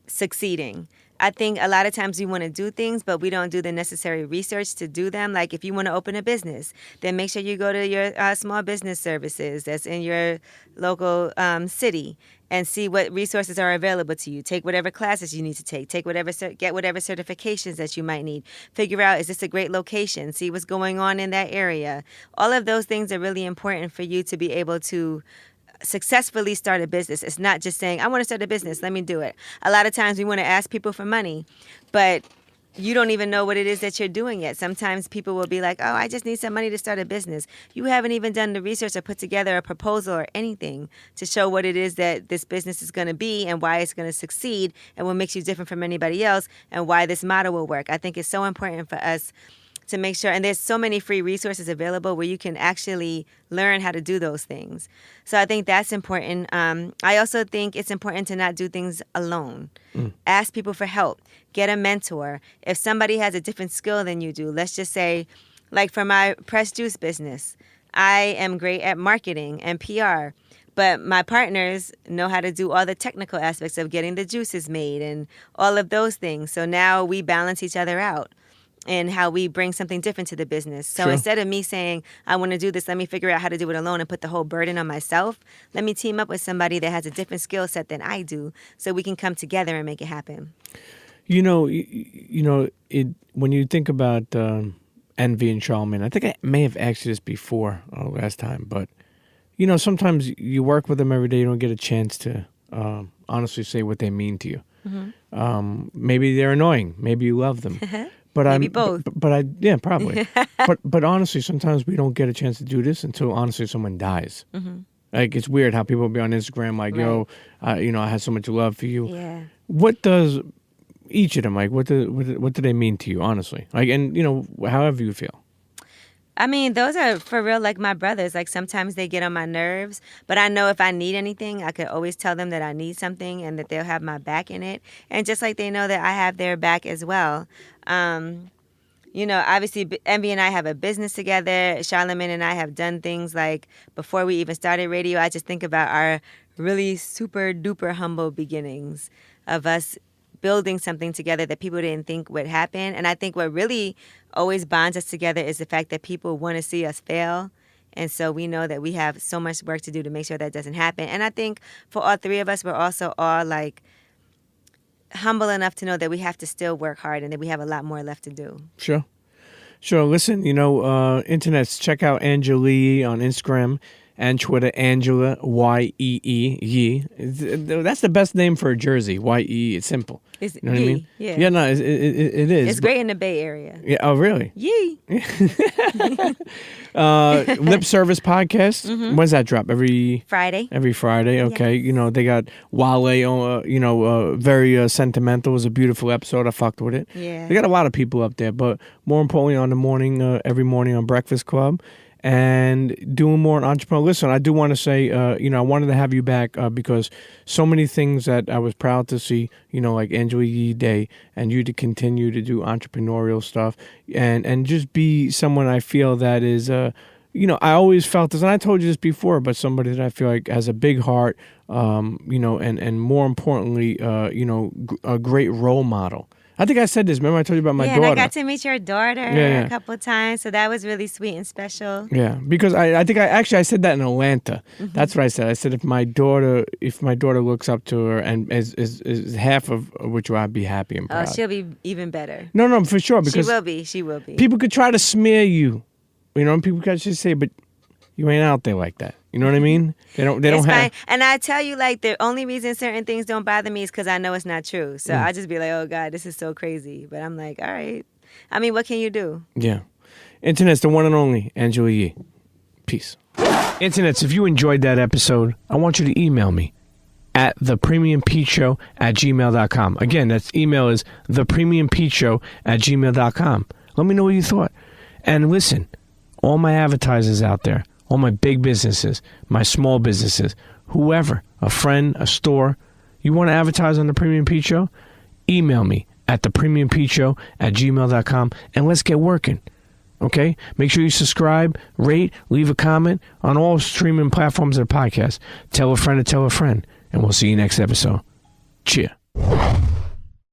succeeding. I think a lot of times we want to do things, but we don't do the necessary research to do them. Like if you want to open a business, then make sure you go to your small business services that's in your local city and see what resources are available to you. Take whatever classes you need to take. Get whatever certifications that you might need. Figure out, is this a great location? See what's going on in that area. All of those things are really important for you to be able to successfully start a business. It's not just saying, I want to start a business, let me do it. A lot of times we want to ask people for money, but you don't even know what it is that you're doing yet. Sometimes people will be like, oh, I just need some money to start a business. You haven't even done the research or put together a proposal or anything to show what it is that this business is going to be and why it's going to succeed and what makes you different from anybody else and why this model will work. I think it's so important for us to make sure, and there's so many free resources available where you can actually learn how to do those things. So I think that's important. I also think it's important to not do things alone. Ask people for help. Get a mentor. If somebody has a different skill than you do, let's just say, like for my pressed juice business, I am great at marketing and PR. But my partners know how to do all the technical aspects of getting the juices made and all of those things. So now we balance each other out and how we bring something different to the business. So instead of me saying, I want to do this, let me figure out how to do it alone and put the whole burden on myself, let me team up with somebody that has a different skill set than I do so we can come together and make it happen. When you think about Envy and Charlamagne, I think I may have asked you this before last time, but, sometimes you work with them every day, you don't get a chance to honestly say what they mean to you. Maybe they're annoying. Maybe you love them. But Maybe both. Yeah, probably. but honestly, sometimes we don't get a chance to do this until honestly someone dies. Like it's weird how people will be on Instagram like, yo, I have so much love for you. Yeah. What does each of them like? What do they mean to you, honestly? Like, and however you feel. I mean, those are for real like my brothers. Like sometimes they get on my nerves, but I know if I need anything, I could always tell them that I need something and that they'll have my back in it. And just like they know that I have their back as well. You know, obviously, Envy and I have a business together. Charlamagne and I have done things like before we even started radio. I just think about our really super duper humble beginnings of us building something together that people didn't think would happen. And I think what really always bonds us together is the fact that people want to see us fail. And so we know that we have so much work to do to make sure that doesn't happen. And I think for all three of us, we're also all like humble enough to know that we have to still work hard and that we have a lot more left to do. Sure. Listen, internets, check out Angela on Instagram and Twitter, Angela, Y-E-E, Yee. That's the best name for a jersey, Y-E, it's simple. It's you know what I mean? Yeah. Yeah, no, it is. It's great in the Bay Area. Yeah. Oh, really? Yee. Lip Service Podcast. Mm-hmm. When's that drop? Every Friday. Okay. Yes. They got Wale, very sentimental. It was a beautiful episode. I fucked with it. Yeah. They got a lot of people up there, but more importantly on the morning, every morning on Breakfast Club. And doing more on Entrepreneur. Listen, I do want to say, I wanted to have you back because so many things that I was proud to see, like Angela Yee Day, and you to continue to do entrepreneurial stuff and just be someone I feel that is, I always felt this, and I told you this before, but somebody that I feel like has a big heart, and more importantly, a great role model. I think I said this. Remember I told you about my daughter? Yeah, and I got to meet your daughter a couple of times, so that was really sweet and special. Yeah, because I think I said that in Atlanta. Mm-hmm. That's what I said. I said if my daughter looks up to her and is half of which I'd be happy and proud. Oh, she'll be even better. No, for sure. Because She will be. People could try to smear you. People could just say, but you ain't out there like that. You know what I mean? They don't It's have. fine. And I tell you, like, the only reason certain things don't bother me is because I know it's not true. So I just be like, oh, God, this is so crazy. But I'm like, all right. I mean, what can you do? Yeah. Internet's the one and only Angela Yee. Peace. Internets, if you enjoyed that episode, I want you to email me at thepremiumpeachshow@gmail.com. Again, that's email is thepremiumpeachshow@gmail.com. Let me know what you thought. And listen, all my advertisers out there, all my big businesses, my small businesses, whoever, a friend, a store, you want to advertise on The Premium Pete Show? Email me at thepremiumpeachshow@gmail.com and let's get working. Okay? Make sure you subscribe, rate, leave a comment on all streaming platforms of the podcast. Tell a friend to tell a friend, and we'll see you next episode. CHEA.